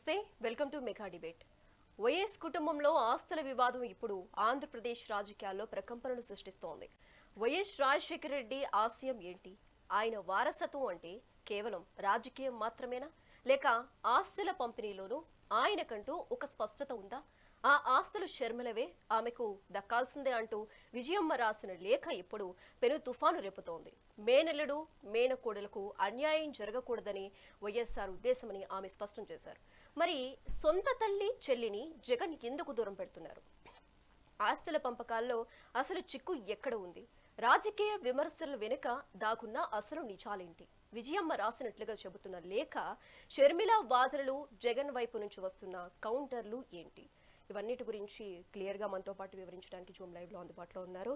నమస్తే, welcome to mega debate. YS కుటుంబంలో ఆస్తుల వివాదం ఇప్పుడు ఆంధ్రప్రదేశ్ రాజకీయాల్లో ప్రకంపనలు సృష్టిస్తోంది. వైఎస్ రాజశేఖర రెడ్డి ఆశయం ఏంటి? ఆయన వారసత్వం అంటే కేవలం రాజకీయం మాత్రమేనా, లేక ఆస్తుల పంపిణీలోనూ ఆయనకంటూ ఒక స్పష్టత ఉందా? ఆ ఆస్తులు షర్మిలవే, ఆమెకు దక్కాల్సిందే అంటూ విజయమ్మ రాసిన లేఖ ఇప్పుడు పెను తుఫాను రేపుతోంది. మేనల్లుడు మేనకోడలకు అన్యాయం జరగకూడదని వైఎస్ఆర్ ఉద్దేశమని ఆమె స్పష్టం చేశారు. మరి సొంత తల్లి చెల్లిని జగన్ ఎందుకు దూరం పెడుతున్నారు? ఆస్తుల పంపకాల్లో అసలు చిక్కు ఎక్కడ ఉంది? రాజకీయ విమర్శల వెనుక దాగున్న అసలు నిజాలేంటి? విజయమ్మ రాసినట్లుగా చెబుతున్న లేఖ, షర్మిల వాదనలు, జగన్ వైపు నుంచి వస్తున్న కౌంటర్లు ఏంటి? ఇవన్నిటి గురించి క్లియర్గా మనతో పాటు వివరించడానికి జూమ్ లైవ్లో అందుబాటులో ఉన్నారు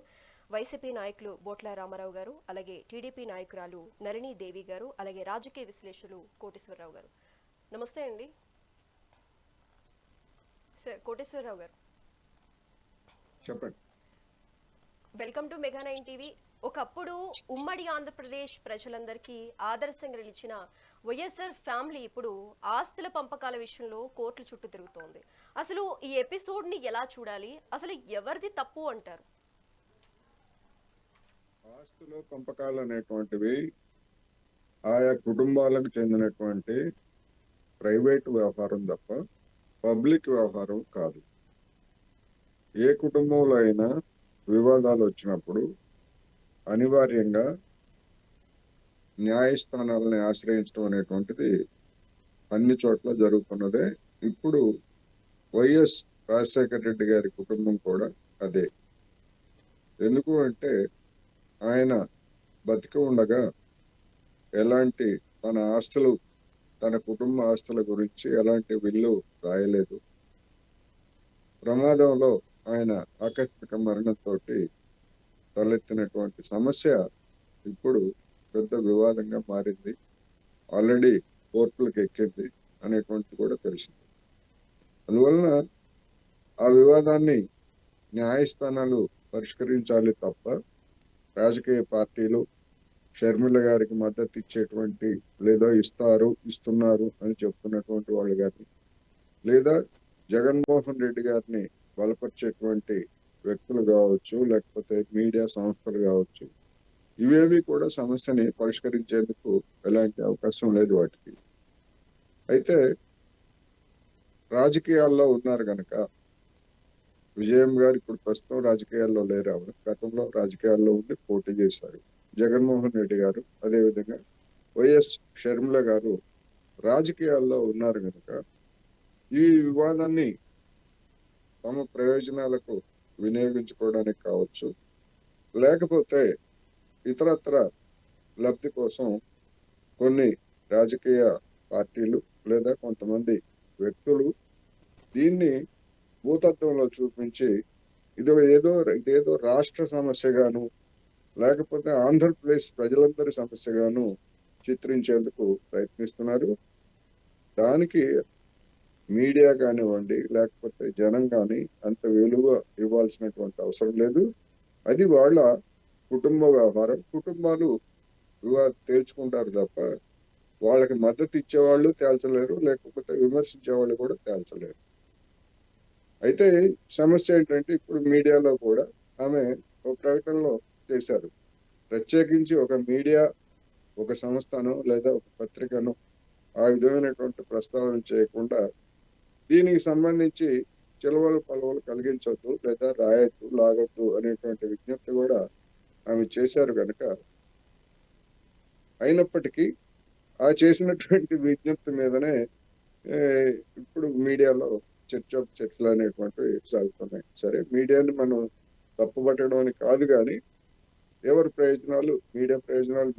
వైసీపీ నాయకులు బోట్ల రామారావు గారు, అలాగే టీడీపీ నాయకురాలు నళిని దేవి గారు, అలాగే రాజకీయ విశ్లేషకులు కోటేశ్వరరావు గారు. నమస్తే అండి. సార్ కోటేశ్వరరావు గారు, చెప్పండి. Welcome to mega 9 TV. ఒకప్పుడు ఉమ్మడి ఆంధ్రప్రదేశ్ ప్రజలందరికీ ఆదర్శంగా నిలిచిన వైఎస్ఆర్ ఫ్యామిలీ ఇప్పుడు ఆస్తుల పంపకాల విషయంలో కోర్టుల చుట్టూ తిరుగుతోంది. అసలు ఈ ఎపిసోడ్ని ఎలా చూడాలి? అసలు ఎవరిది తప్పు అంటారు? ఆస్తుల పంపకాలు అనేటువంటివి ఆయా కుటుంబాలకు చెందినటువంటి ప్రైవేట్ వ్యవహారం తప్ప పబ్లిక్ వ్యవహారం కాదు. ఏ కుటుంబంలో అయినా వివాదాలు వచ్చినప్పుడు అనివార్యంగా న్యాయస్థానాలని ఆశ్రయించడం అనేటువంటిది అన్ని చోట్ల జరుగుతున్నదే. ఇప్పుడు వైఎస్ రాజశేఖర రెడ్డి గారి కుటుంబం కూడా అదే. ఎందుకు అంటే ఆయన బతికి ఉండగా ఎలాంటి తన ఆస్తులు, తన కుటుంబ ఆస్తుల గురించి ఎలాంటి విల్లు రాయలేదు. ప్రమాదంలో ఆయన ఆకస్మిక మరణంతో తలెత్తినటువంటి సమస్య ఇప్పుడు పెద్ద వివాదంగా మారింది. ఆల్రెడీ కోర్టులకు ఎక్కింది అనేటువంటి కూడా తెలిసింది. అందువలన ఆ వివాదాన్ని న్యాయస్థానాలు పరిష్కరించాలి తప్ప రాజకీయ పార్టీలు షర్మిల గారికి మద్దతు ఇచ్చేటువంటి, లేదా ఇస్తున్నారు అని చెప్తున్నటువంటి వాళ్ళు కానీ, లేదా జగన్మోహన్ రెడ్డి గారిని బలపరిచేటువంటి వ్యక్తులు కావచ్చు, లేకపోతే మీడియా సంస్థలు కావచ్చు, ఇవేవి కూడా సమస్యని పరిష్కరించేందుకు ఎలాంటి అవకాశం లేదు వాటికి. అయితే రాజకీయాల్లో ఉన్నారు కనుక, విజయం గారు ఇప్పుడు ప్రస్తుతం రాజకీయాల్లో లేరు. ఆవిడ గతంలో రాజకీయాల్లో ఉండి పోటీ చేశారు. జగన్మోహన్ రెడ్డి గారు, అదేవిధంగా వైఎస్ షర్మిల గారు రాజకీయాల్లో ఉన్నారు కనుక ఈ వివాదాన్ని తమ ప్రయోజనాలకు వినియోగించుకోవడానికి కావచ్చు, లేకపోతే ఇతరత్ర లబ్ధి కోసం కొన్ని రాజకీయ పార్టీలు లేదా కొంతమంది వ్యక్తులు దీన్ని భూతత్వంలో చూపించి ఇదేదో రాష్ట్ర సమస్యగాను, లేకపోతే ఆంధ్రప్రదేశ్ ప్రజలందరి సమస్యగాను చిత్రించేందుకు ప్రయత్నిస్తున్నారు. దానికి మీడియా కానివ్వండి, లేకపోతే జనం కానీ అంత విలువ ఇవ్వాల్సినటువంటి అవసరం లేదు. అది వాళ్ళ కుటుంబ వ్యవహారం. కుటుంబాలు తేల్చుకుంటారు తప్ప వాళ్ళకి మద్దతు ఇచ్చేవాళ్ళు తేల్చలేరు, లేకపోతే విమర్శించే వాళ్ళు కూడా తేల్చలేరు. అయితే సమస్య ఏంటంటే ఇప్పుడు మీడియాలో కూడా ఆమె ఒక ప్రకటనలో చేశారు. ప్రత్యేకించి ఒక మీడియా, ఒక సంస్థను లేదా ఒక పత్రికను ఆ విధమైనటువంటి ప్రస్తావన చేయకుండా దీనికి సంబంధించి చిలవలు పలువలు కలిగించొద్దు, లేదా రాయొద్దు, లాగొద్దు అనేటువంటి విజ్ఞప్తి కూడా ఆమె చేశారు కనుక, అయినప్పటికీ ఆ చేసినటువంటి విజ్ఞప్తి మీదనే ఇప్పుడు మీడియాలో చర్చలు అనేటువంటివి సాగుతున్నాయి. సరే, మీడియాని మనం తప్పుపట్టడం కాదు, కానీ ఎవరి ప్రయోజనాలు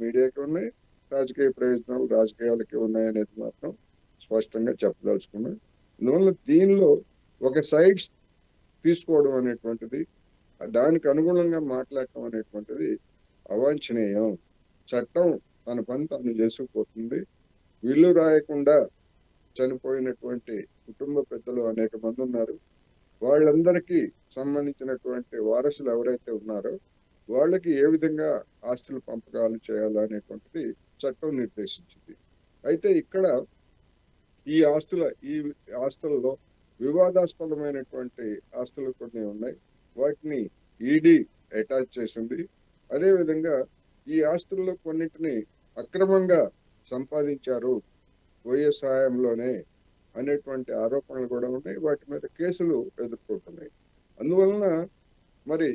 మీడియాకి ఉన్నాయి, రాజకీయ ప్రయోజనాలు రాజకీయాలకి ఉన్నాయి అనేది మాత్రం స్పష్టంగా చెప్పదలుచుకున్నాం. అందువల్ల దీనిలో ఒక సైడ్స్ తీసుకోవడం అనేటువంటిది, దానికి అనుగుణంగా మాట్లాడటం అనేటువంటిది అవాంఛనీయం. చట్టం తన పని తాను చేసుకుపోతుంది. విల్లు రాయకుండా చనిపోయినటువంటి కుటుంబ పెద్దలు అనేక మంది ఉన్నారు. వాళ్ళందరికీ సంబంధించినటువంటి వారసులు ఎవరైతే ఉన్నారో వాళ్ళకి ఏ విధంగా ఆస్తుల పంపకాలు చేయాలనేటువంటిది చట్టం నిర్దేశించింది. అయితే ఇక్కడ ఈ ఆస్తుల ఈ ఆస్తులలో వివాదాస్పదమైనటువంటి ఆస్తులు కొన్ని ఉన్నాయి. వాటిని ఈడీ అటాచ్ చేసింది. అదేవిధంగా ఈ ఆస్తుల్లో కొన్నిటిని అక్రమంగా సంపాదించారు వైఎస్ హయాంలోనే అనేటువంటి ఆరోపణలు కూడా ఉన్నాయి. వాటి మీద కేసులు ఎదుర్కొంటున్నాయి. అందువలన మరి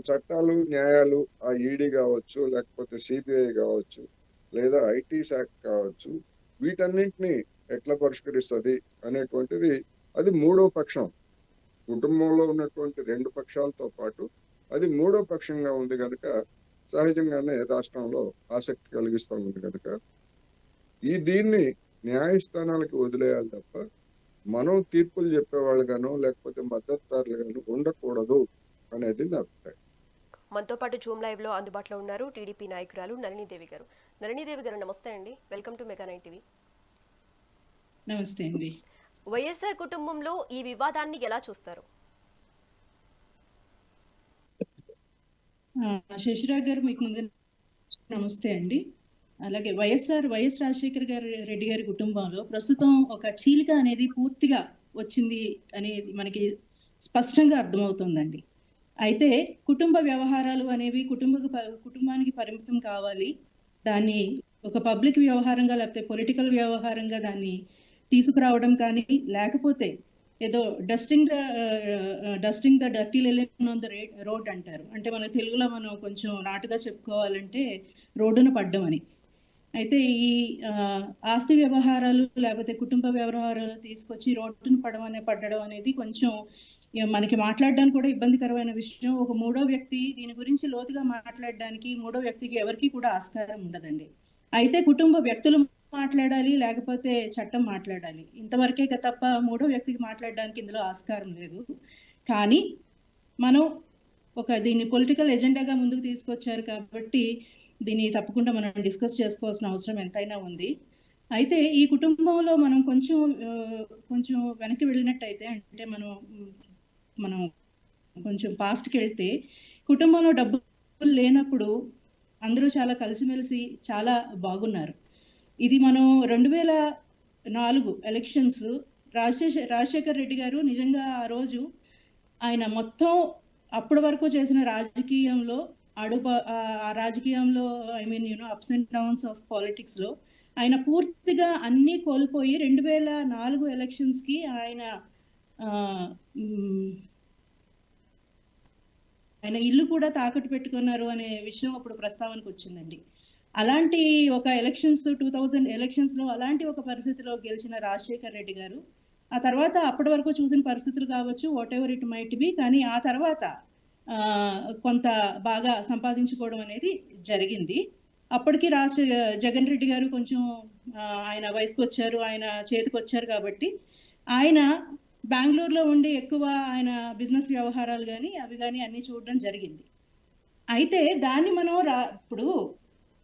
చట్టాలు, న్యాయాలు, ఆ ఈడీ కావచ్చు, లేకపోతే సిబిఐ కావచ్చు, లేదా ఐటీ శాఖ కావచ్చు, వీటన్నింటినీ ఎట్లా పరిష్కరిస్తుంది అనేటువంటిది అది మూడో పక్షం. కుటుంబంలో ఉన్నటువంటి రెండు పక్షాలతో పాటు అది మూడో పక్షంగా ఉంది కనుక సహజంగానే రాష్ట్రంలో ఆసక్తి కలిగిస్తూ ఉంది కనుక దీన్ని న్యాయస్థానాలకు వదిలేయాలి తప్ప మనం తీర్పులు చెప్పేవాళ్ళుగానో లేకపోతే మద్దతుదారులుగానో ఉండకూడదు అనేది నా అభిప్రాయం. మనతో పాటు జూమ్ లైవ్ లో అందుబాటులో ఉన్నారు టీడీపీ నాయకురాలు నళినీదేవి గారు. నళినీదేవి గారు నమస్తే అండి, వెల్కమ్ టు మెగా 9 టీవీ. నమస్తే అండి. వైఎస్ఆర్ కుటుంబంలో ఈ వివాదాన్ని ఎలా చూస్తారు? శశిరాజ్ గారు, మీకు ముందు నమస్తే అండి. అలాగే వైఎస్ రాజశేఖర రెడ్డి గారి కుటుంబంలో ప్రస్తుతం ఒక చీలిక అనేది పూర్తిగా వచ్చింది అనేది మనకి స్పష్టంగా అర్థమవుతుందండి. అయితే కుటుంబ వ్యవహారాలు అనేవి కుటుంబానికి పరిమితం కావాలి. దాన్ని ఒక పబ్లిక్ వ్యవహారంగా లేకపోతే పొలిటికల్ వ్యవహారంగా దాన్ని తీసుకురావడం కానీ, లేకపోతే ఏదో డస్టింగ్ ద డర్టీ లెలిన్ ఆన్ ద రోడ్ అంటారు. అంటే మన తెలుగులో మనం కొంచెం నాటుగా చెప్పుకోవాలంటే రోడ్డున పడ్డం అని. అయితే ఈ ఆస్తి వ్యవహారాలు లేకపోతే కుటుంబ వ్యవహారాలు తీసుకొచ్చి రోడ్డును పడడం అనేది కొంచెం మనకి మాట్లాడడానికి కూడా ఇబ్బందికరమైన విషయం. ఒక మూడో వ్యక్తి దీని గురించి లోతుగా మాట్లాడడానికి మూడో వ్యక్తికి ఎవరికి కూడా ఆస్కారం ఉండదండి. అయితే కుటుంబ వ్యక్తులు మాట్లాడాలి, లేకపోతే చట్టం మాట్లాడాలి. ఇంతవరకే తప్ప మూడో వ్యక్తికి మాట్లాడడానికి ఇందులో ఆస్కారం లేదు. కానీ మనం దీన్ని పొలిటికల్ ఎజెండాగా ముందుకు తీసుకొచ్చారు కాబట్టి దీన్ని తప్పకుండా మనం డిస్కస్ చేసుకోవాల్సిన అవసరం ఎంతైనా ఉంది. అయితే ఈ కుటుంబంలో మనం కొంచెం వెనక్కి వెళ్ళినట్టయితే, అంటే మనం కొంచెం పాస్ట్కి వెళ్తే, కుటుంబంలో డబ్బులు లేనప్పుడు అందరూ చాలా కలిసిమెలిసి చాలా బాగున్నారు. ఇది మనం 2004 ఎలక్షన్స్ రాజశేఖర్ రెడ్డి గారు నిజంగా ఆ రోజు ఆయన మొత్తం అప్పటి వరకు చేసిన రాజకీయంలో అప్స్ అండ్ డౌన్స్ ఆఫ్ పాలిటిక్స్లో ఆయన పూర్తిగా అన్నీ కోల్పోయి 2004 ఎలక్షన్స్కి ఆయన ఇల్లు కూడా తాకట్టు పెట్టుకున్నారు అనే విషయం అప్పుడు ప్రస్తావనకు వచ్చిందండి. అలాంటి ఒక 2000 ఎలక్షన్స్లో అలాంటి ఒక పరిస్థితిలో గెలిచిన రాజశేఖర్ రెడ్డి గారు ఆ తర్వాత అప్పటి వరకు చూసిన పరిస్థితులు కావచ్చు, what ever it might B, కానీ ఆ తర్వాత కొంత బాగా సంపాదించుకోవడం అనేది జరిగింది. అప్పటికి జగన్ రెడ్డి గారు కొంచెం ఆయన వయసుకు వచ్చారు, ఆయన చేతికి వచ్చారు కాబట్టి ఆయన బెంగళూరులో ఉండి ఎక్కువ ఆయన బిజినెస్ వ్యవహారాలు కానీ అవి కానీ అన్నీ చూడడం జరిగింది. అయితే దాన్ని మనం ఇప్పుడు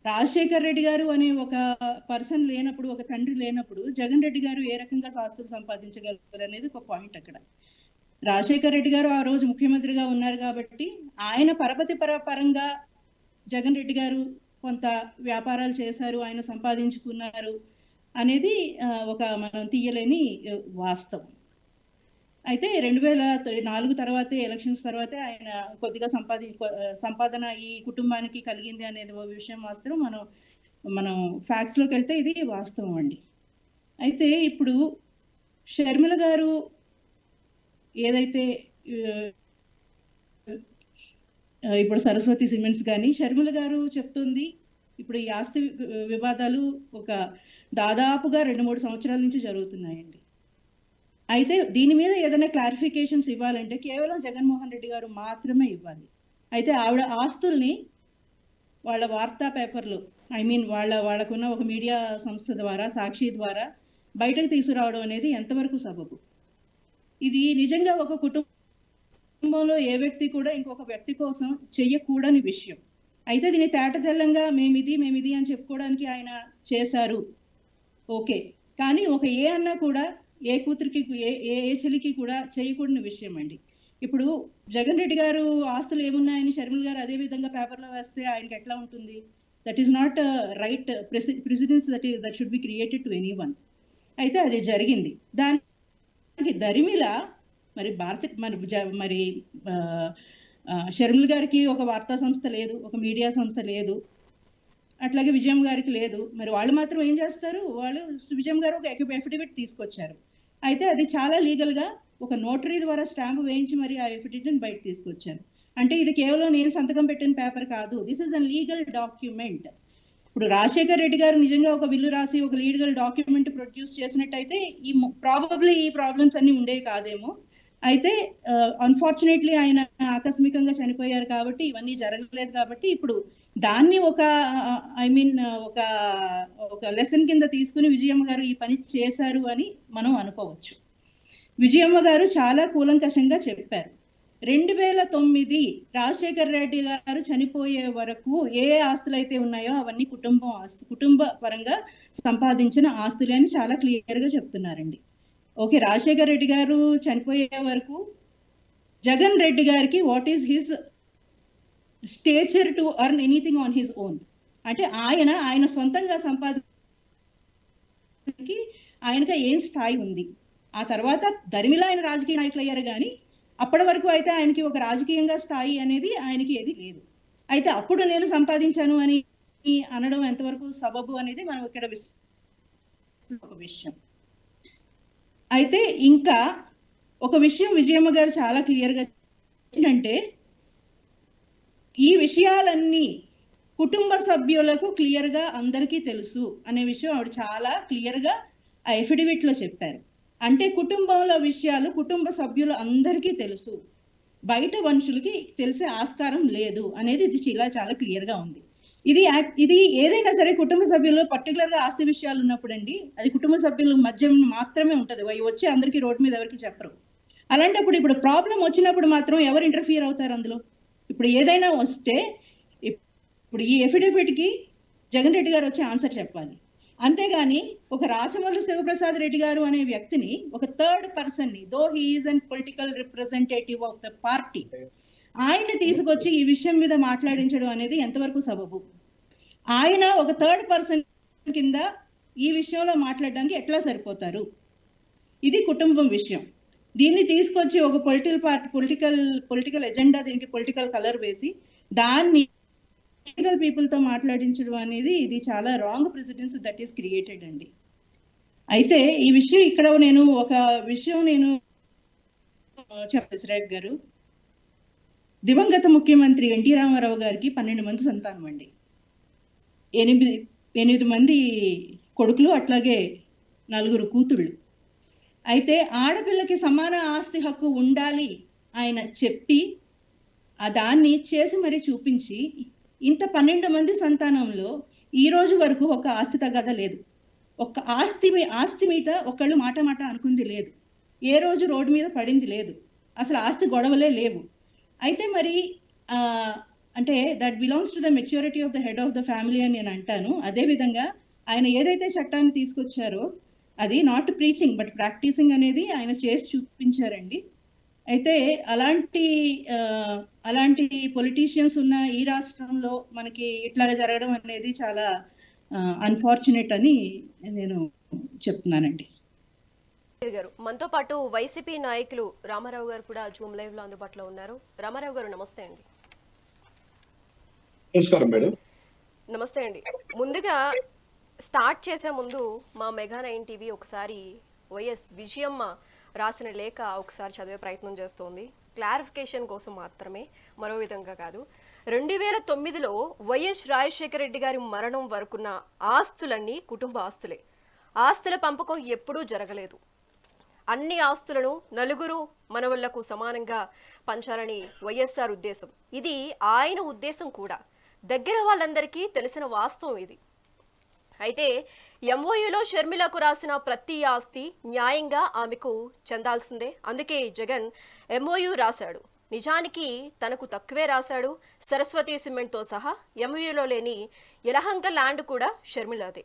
రాజశేఖర్ రెడ్డి గారు అనే ఒక పర్సన్ లేనప్పుడు, ఒక తండ్రి లేనప్పుడు జగన్ రెడ్డి గారు ఏ రకంగా ఆస్తులు సంపాదించగలరు అనేది ఒక పాయింట్ అక్కడ. రాజశేఖర్ రెడ్డి గారు ఆ రోజు ముఖ్యమంత్రిగా ఉన్నారు కాబట్టి ఆయన పరంగా జగన్ రెడ్డి గారు కొంత వ్యాపారాలు చేశారు, ఆయన సంపాదించుకున్నారు అనేది మనం తీయలేని వాస్తవం. అయితే 2004 తర్వాతే, ఎలక్షన్స్ తర్వాతే ఆయన కొద్దిగా సంపాదన ఈ కుటుంబానికి కలిగింది అనేది విషయం వాస్తవం. మనం ఫ్యాక్ట్స్లోకి వెళ్తే ఇది వాస్తవం అండి. అయితే ఇప్పుడు షర్మిల గారు ఏదైతే ఇప్పుడు సరస్వతి సిమెంట్స్ కానీ షర్మిల గారు చెప్తుంది, ఇప్పుడు ఈ ఆస్తి వివాదాలు దాదాపుగా 2-3 సంవత్సరాల నుంచి జరుగుతున్నాయండి. అయితే దీని మీద ఏదైనా క్లారిఫికేషన్స్ ఇవ్వాలంటే కేవలం జగన్మోహన్ రెడ్డి గారు మాత్రమే ఇవ్వాలి. అయితే ఆవిడ ఆస్తుల్ని వాళ్ళ వార్తా పేపర్లు వాళ్ళకున్న ఒక మీడియా సంస్థ ద్వారా, సాక్షి ద్వారా బయటకు తీసుకురావడం అనేది ఎంతవరకు సబబు? ఇది నిజంగా ఒక కుటుంబంలో ఏ వ్యక్తి కూడా ఇంకొక వ్యక్తి కోసం చెయ్యకూడని విషయం. అయితే దీన్ని తేటతెల్లంగా మేమిది అని చెప్పుకోవడానికి ఆయన చేశారు, ఓకే. కానీ ఏ అన్నా కూడా ఏ కూతురికి ఏ చెల్లికి కూడా చేయకూడని విషయం అండి. ఇప్పుడు జగన్ రెడ్డి గారు ఆస్తులు ఏమున్నాయని షర్మిల గారు అదే విధంగా పేపర్లో వేస్తే ఆయనకి ఎట్లా ఉంటుంది? That is not right precedence that should be created to anyone. అయితే అది జరిగింది. దానికి దరిమిల మరి మరి షర్మిల గారికి ఒక వార్తా సంస్థ లేదు, ఒక మీడియా సంస్థ లేదు, అట్లాగే విజయం గారికి లేదు. మరి వాళ్ళు మాత్రం ఏం చేస్తారు, వాళ్ళు విజయం గారు ఒక ఎఫిడవిట్ తీసుకొచ్చారు. అయితే అది చాలా లీగల్గా ఒక నోటరీ ద్వారా స్టాంప్ వేయించి మరి ఆ ఎఫిడవిట్ని బయట తీసుకొచ్చారు. అంటే ఇది కేవలం నేను సంతకం పెట్టిన పేపర్ కాదు, this is a legal document. ఇప్పుడు రాజశేఖర్ రెడ్డి గారు నిజంగా ఒక బిల్లు రాసి ఒక లీగల్ డాక్యుమెంట్ ప్రొడ్యూస్ చేసినట్టయితే ప్రాబబ్లీ ఈ ప్రాబ్లమ్స్ అన్ని ఉండేవి కాదేమో. అయితే అన్ఫార్చునేట్లీ ఆయన ఆకస్మికంగా చనిపోయారు కాబట్టి ఇవన్నీ జరగలేదు. కాబట్టి ఇప్పుడు దాన్ని ఒక ఒక లెసన్ కింద తీసుకుని విజయమ్మ గారు ఈ పని చేశారు అని మనం అనుకోవచ్చు. విజయమ్మ గారు చాలా కూలంకషంగా చెప్పారు. 2009 రాజశేఖర్ రెడ్డి గారు చనిపోయే వరకు ఏ ఆస్తులు అయితే ఉన్నాయో అవన్నీ కుటుంబ పరంగా సంపాదించిన ఆస్తులే అని చాలా క్లియర్గా చెప్తున్నారండి. ఓకే, రాజశేఖర్ రెడ్డి గారు చనిపోయే వరకు జగన్ రెడ్డి గారికి what is his stature to earn anything on his own, అంటే ఆయన సొంతంగా సంపాదించడానికి ఆయనకి ఏం స్థాయి ఉంది. ఆ తర్వాత దరిమిలా ఆయన రాజకీయ నాయకులు అయ్యారు, కానీ అప్పటి వరకు అయితే ఆయనకి ఒక రాజకీయంగా స్థాయి అనేది ఆయనకి ఏది లేదు. అయితే అప్పుడు నేను సంపాదించాను అని అనడం ఎంతవరకు సబబు అనేది మనం ఇక్కడ ఒక విషయం. అయితే ఇంకా ఒక విషయం విజయమ్మ గారు చాలా క్లియర్గా అంటే ఈ విషయాలన్నీ కుటుంబ సభ్యులకు క్లియర్గా అందరికీ తెలుసు అనే విషయం ఆవిడ చాలా క్లియర్గా ఆ ఎఫిడవిట్లో చెప్పారు. అంటే కుటుంబంలో విషయాలు కుటుంబ సభ్యులు అందరికీ తెలుసు, బయట మనుషులకి తెలిసే ఆస్కారం లేదు అనేది ఇది చాలా క్లియర్గా ఉంది. ఇది ఏదైనా సరే కుటుంబ సభ్యులు పర్టికులర్గా ఆస్తి విషయాలు ఉన్నప్పుడు అండి, అది కుటుంబ సభ్యుల మధ్య మాత్రమే ఉంటుంది, వచ్చి అందరికీ రోడ్డు మీద ఎవరికి చెప్పరు. అలాంటప్పుడు ఇప్పుడు ప్రాబ్లం వచ్చినప్పుడు మాత్రం ఎవరు ఇంటర్ఫియర్ అవుతారు అందులో? ఇప్పుడు ఏదైనా వస్తే ఇప్పుడు ఈ ఎఫిడవిట్కి జగన్ రెడ్డి గారు వచ్చి ఆన్సర్ చెప్పాలి. అంతేగాని ఒక రాచమల్లు శివప్రసాద్ రెడ్డి గారు అనే వ్యక్తిని, ఒక థర్డ్ పర్సన్ని, though he is an political representative of the party, ఆయన్ని తీసుకొచ్చి ఈ విషయం మీద మాట్లాడించడం అనేది ఎంతవరకు సబబు? ఆయన ఒక థర్డ్ పర్సన్ కింద ఈ విషయంలో మాట్లాడడానికి ఎట్లా సరిపోతారు? ఇది కుటుంబం విషయం. దీన్ని తీసుకొచ్చి ఒక పొలిటికల్ ఎజెండా, దీనికి పొలిటికల్ కలర్ వేసి దాన్ని పొలిటికల్ పీపుల్తో మాట్లాడించడం అనేది ఇది చాలా wrong precedence that is created అండి. అయితే ఈ విషయం ఇక్కడ నేను ఒక విషయం చెప్పేశ్వరరావు గారు, దివంగత ముఖ్యమంత్రి ఎన్టీ రామారావు గారికి 12 మంది సంతానం అండి, 8 మంది కొడుకులు, అట్లాగే 4 కూతుళ్ళు. అయితే ఆడపిల్లకి సమాన ఆస్తి హక్కు ఉండాలి ఆయన చెప్పి దాన్ని చేసి మరీ చూపించి ఇంత 12 మంది సంతానంలో ఈ రోజు వరకు ఒక ఆస్తి తగాదా లేదు, ఒక ఆస్తి మీద ఒకళ్ళు మాట అనుకుంది లేదు, ఏ రోజు రోడ్డు మీద పడింది లేదు, అసలు ఆస్తి గొడవలే లేవు. అయితే మరి అంటే that belongs to the maturity of the head of the family అని నేను అంటాను. అదేవిధంగా ఆయన ఏదైతే చట్టాన్ని తీసుకొచ్చారో అది నాట్ ప్రీచింగ్ బట్ ప్రాక్టీసింగ్ అనేది ఆయన చేసి చూపించారండి. అయితే అలాంటి పొలిటీషియన్స్ ఉన్న ఈ రాష్ట్రంలో మనకి ఇట్లాగా జరగడం అనేది చాలా అన్ఫార్చునేట్ అని నేను చెప్తున్నానండి. గారు మనతో పాటు వైసీపీ నాయకులు రామారావు గారు కూడా జూమ్ లైవ్ లో అందుబాటులో ఉన్నారు. రామారావు గారు నమస్తే అండి. నమస్కారం మేడం. నమస్తే అండి. ముందుగా స్టార్ట్ చేసే ముందు మా మెగా 9 టీవీ ఒకసారి వైఎస్ విజయమ్మ రాసిన లేఖ ఒకసారి చదివే ప్రయత్నం చేస్తోంది, క్లారిఫికేషన్ కోసం మాత్రమే, మరో విధంగా కాదు. 2009లో వైఎస్ రాజశేఖర రెడ్డి గారి మరణం వరకున్న ఆస్తులన్నీ కుటుంబ ఆస్తులే. ఆస్తుల పంపకం ఎప్పుడూ జరగలేదు. అన్ని ఆస్తులను నలుగురు మనవళ్లకు సమానంగా పంచాలని వైఎస్ఆర్ ఉద్దేశం. ఇది ఆయన ఉద్దేశం కూడా. దగ్గర వాళ్ళందరికీ తెలిసిన వాస్తవం ఇది. అయితే ఎంఓయూలో షర్మిలకు రాసిన ప్రతి ఆస్తి న్యాయంగా ఆమెకు చెందాల్సిందే. అందుకే జగన్ ఎంఓయూ రాశాడు. నిజానికి తనకు తక్కువే రాశాడు. సరస్వతి సిమెంట్తో సహా ఎంఓయూలో లేని యలహంక ల్యాండ్ కూడా షర్మిలాదే.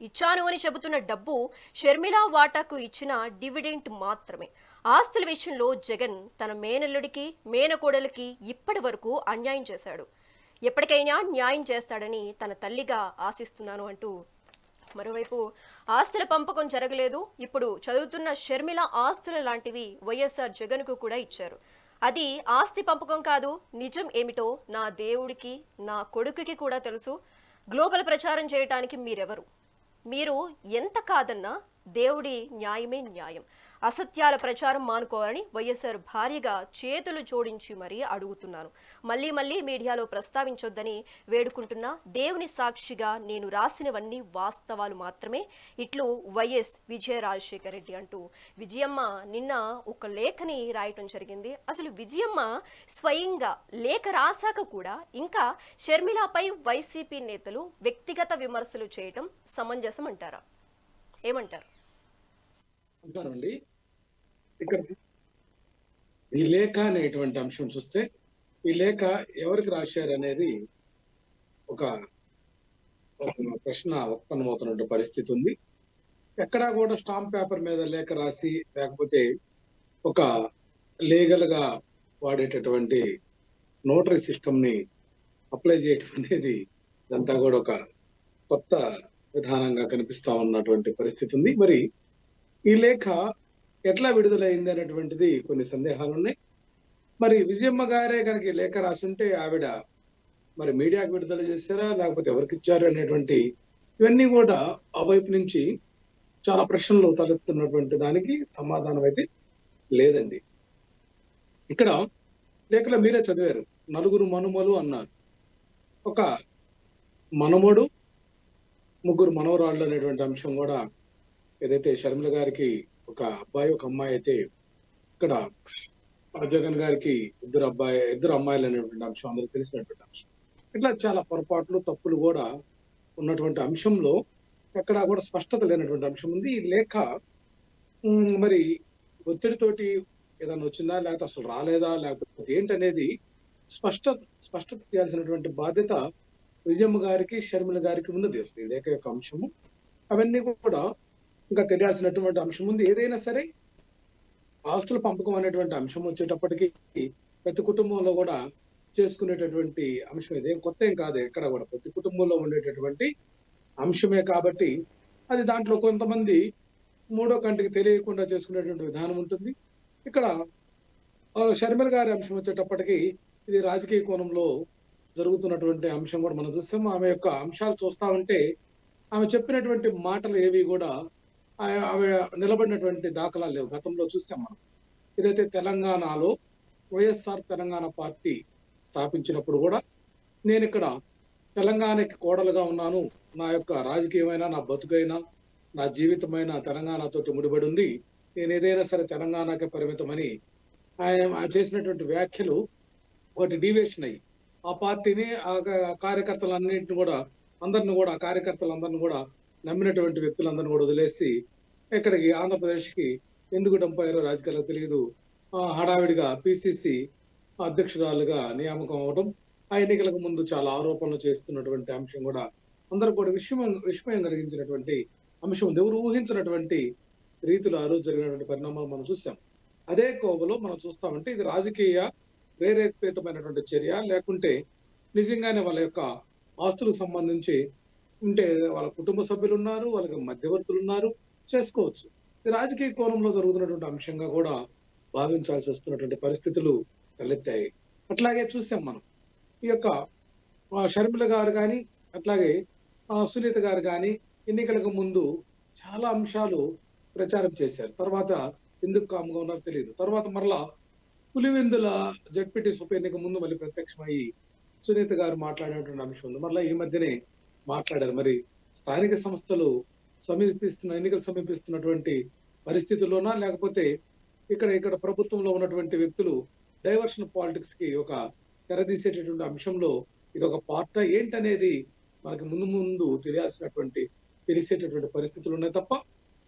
ఇచ్చాను అని చెబుతున్న డబ్బు షర్మిల వాటాకు ఇచ్చిన డివిడెంట్ మాత్రమే. ఆస్తుల విషయంలో జగన్ తన మేనల్లుడికి మేనకోడలికి ఇప్పటి వరకు అన్యాయం చేశాడు. ఎప్పటికైనా న్యాయం చేస్తాడని తన తల్లిగా ఆశిస్తున్నాను అంటూ మరోవైపు ఆస్తుల పంపకం జరగలేదు. ఇప్పుడు చదువుతున్న షర్మిల ఆస్తుల లాంటివి వైఎస్ఆర్ జగన్కు కూడా ఇచ్చారు. అది ఆస్తి పంపకం కాదు, నిజం ఏమిటో నా దేవుడికి నా కొడుకుకి కూడా తెలుసు. గ్లోబల్ ప్రచారం చేయటానికి మీరెవరు? మీరు ఎంత కాదన్నా దేవుడి న్యాయమే న్యాయం. అసత్యాల ప్రచారం మానుకోవాలని వైఎస్ఆర్ భార్యగా చేతులు జోడించి మరీ అడుగుతున్నాను. మళ్ళీ మళ్ళీ మీడియాలో ప్రస్తావించొద్దని వేడుకుంటున్నా. దేవుని సాక్షిగా నేను రాసినవన్నీ వాస్తవాలు మాత్రమే. ఇట్లు వైఎస్ విజయ రాజశేఖర రెడ్డి అంటూ విజయమ్మ నిన్న ఒక లేఖని రాయటం జరిగింది. అసలు విజయమ్మ స్వయంగా లేఖ రాశాక కూడా ఇంకా షర్మిలపై వైసీపీ నేతలు వ్యక్తిగత విమర్శలు చేయటం సమంజసం అంటారా? ఏమంటారు? అంటారండి. ఇక్కడ ఈ లేఖ అనేటువంటి అంశం చూస్తే ఈ లేఖ ఎవరికి రాశారు అనేది ఒక ప్రశ్న ఉత్పన్నమవుతున్న పరిస్థితి ఉంది. ఎక్కడా కూడా స్టాంప్ పేపర్ మీద లేఖ రాసి లేకపోతే ఒక లీగల్ గా వాడేటటువంటి నోటరీ సిస్టమ్ ని అప్లై చేయటం అనేది ఇదంతా కూడా ఒక కొత్త విధానంగా కనిపిస్తా ఉన్నటువంటి పరిస్థితి ఉంది. మరి ఈ లేఖ ఎట్లా విడుదలైంది అనేటువంటిది కొన్ని సందేహాలు ఉన్నాయి. మరి విజయమ్మ గారే కనుక ఈ లేఖ రాసుంటే ఆవిడ మరి మీడియాకు విడుదల చేశారా లేకపోతే ఎవరికి ఇచ్చారు అనేటువంటి ఇవన్నీ కూడా ఆ వైపు నుంచి చాలా ప్రశ్నలు తలెత్తున్నటువంటి దానికి సమాధానం అయితే లేదండి. ఇక్కడ లేఖలో మీరే చదివారు, 4 మనుమలు అన్నారు. ఒక మనమడు 3 మనవరాళ్ళు అనేటువంటి అంశం కూడా ఏదైతే షర్మిల గారికి ఒక అబ్బాయి ఒక అమ్మాయి అయితే ఇక్కడ జగన్ గారికి ఇద్దరు అమ్మాయిలు అనేటువంటి అంశం అందరికి తెలిసినటువంటి అంశం. ఇట్లా చాలా పొరపాట్లు తప్పులు కూడా ఉన్నటువంటి అంశంలో ఎక్కడా కూడా స్పష్టత లేనటువంటి అంశం ఉంది. ఈ లేఖ మరి ఒత్తిడితోటి ఏదైనా వచ్చిందా లేకపోతే అసలు రాలేదా లేకపోతే ఏంటనేది స్పష్టత చేయాల్సినటువంటి బాధ్యత విజయమ్మ గారికి షర్మిల గారికి ఉన్నది. అసలు ఈ లేఖ యొక్క అంశము అవన్నీ కూడా ఇంకా తెలియాల్సినటువంటి అంశం ఉంది. ఏదైనా సరే ఆస్తుల పంపకం అనేటువంటి అంశం వచ్చేటప్పటికి ప్రతి కుటుంబంలో కూడా చేసుకునేటటువంటి అంశం ఇదేం కొత్త ఏం కాదు. ఎక్కడ కూడా ప్రతి కుటుంబంలో ఉండేటటువంటి అంశమే కాబట్టి అది దాంట్లో కొంతమంది మూడో కంటికి తెలియకుండా చేసుకునేటువంటి విధానం ఉంటుంది. ఇక్కడ షర్మిల గారి అంశం వచ్చేటప్పటికి ఇది రాజకీయ కోణంలో జరుగుతున్నటువంటి అంశం కూడా మనం చూస్తాం. ఆమె యొక్క అంశాలు చూస్తా ఉంటే ఆమె చెప్పినటువంటి మాటలు ఏవి కూడా ఆమె నిలబడినటువంటి దాఖలాలు లేవు. గతంలో చూసాం మనం. ఇదైతే తెలంగాణలో వైఎస్ఆర్ తెలంగాణ పార్టీ స్థాపించినప్పుడు కూడా నేను ఇక్కడ తెలంగాణకి కోడలుగా ఉన్నాను, నా యొక్క రాజకీయమైన నా బతుకైనా నా జీవితమైన తెలంగాణతోటి ముడిపడి ఉంది, నేను ఏదైనా సరే తెలంగాణకే పరిమితమని ఆయన చేసినటువంటి వ్యాఖ్యలు ఒకటి డీవియేషన్ అయ్యి ఆ పార్టీని ఆ కార్యకర్తలన్నింటిని కూడా కార్యకర్తలందరినీ కూడా నమ్మినటువంటి వ్యక్తులందరినీ కూడా వదిలేసి ఇక్కడికి ఆంధ్రప్రదేశ్కి ఎందుకు డంపారో రాజకీయాలకు తెలియదు హడావిడిగా పిసిసి అధ్యక్షురాలుగా నియామకం అవడం, ఆ ఎన్నికలకు ముందు చాలా ఆరోపణలు చేస్తున్నటువంటి అంశం కూడా అందరూ కూడా విస్మయం కలిగించినటువంటి అంశం ఉంది. ఎవరు ఊహించినటువంటి రీతిలో ఆ రోజు జరిగినటువంటి పరిణామాలు మనం చూసాం. అదే కోవలో మనం చూస్తామంటే ఇది రాజకీయ ప్రేరేపితమైనటువంటి చర్య లేకుంటే నిజంగానే వాళ్ళ యొక్క ఆస్తులకు సంబంధించి ఉంటే వాళ్ళ కుటుంబ సభ్యులు ఉన్నారు, వాళ్ళకి మధ్యవర్తులు ఉన్నారు, చేసుకోవచ్చు. ఇది రాజకీయ కోణంలో జరుగుతున్నటువంటి అంశంగా కూడా భావించాల్సి వస్తున్నటువంటి పరిస్థితులు తలెత్తాయి. అట్లాగే చూసాం మనం ఈ యొక్క షర్మిల గారు కానీ అట్లాగే సునీత గారు కానీ ఎన్నికలకు ముందు చాలా అంశాలు ప్రచారం చేశారు. తర్వాత ఎందుకు కాముగా ఉన్నారో తెలియదు. తర్వాత మరలా పులివెందుల జడ్పీటీసీ ఉప ఎన్నిక ముందు మళ్ళీ ప్రత్యక్షమయ్యి సునీత గారు మాట్లాడేటువంటి అంశం ఉంది. మరలా ఈ మధ్యనే మాట్లాడారు. మరి స్థానిక సంస్థలు ఎన్నికలు సమీపిస్తున్నటువంటి పరిస్థితుల్లోనా లేకపోతే ఇక్కడ ప్రభుత్వంలో ఉన్నటువంటి వ్యక్తులు డైవర్షన్ పాలిటిక్స్ కి ఒక తెరదీసేటటువంటి అంశంలో ఇది ఒక పార్ట్ ఏంటనేది మనకి ముందు తెలిసేటటువంటి పరిస్థితులు ఉన్నాయి తప్ప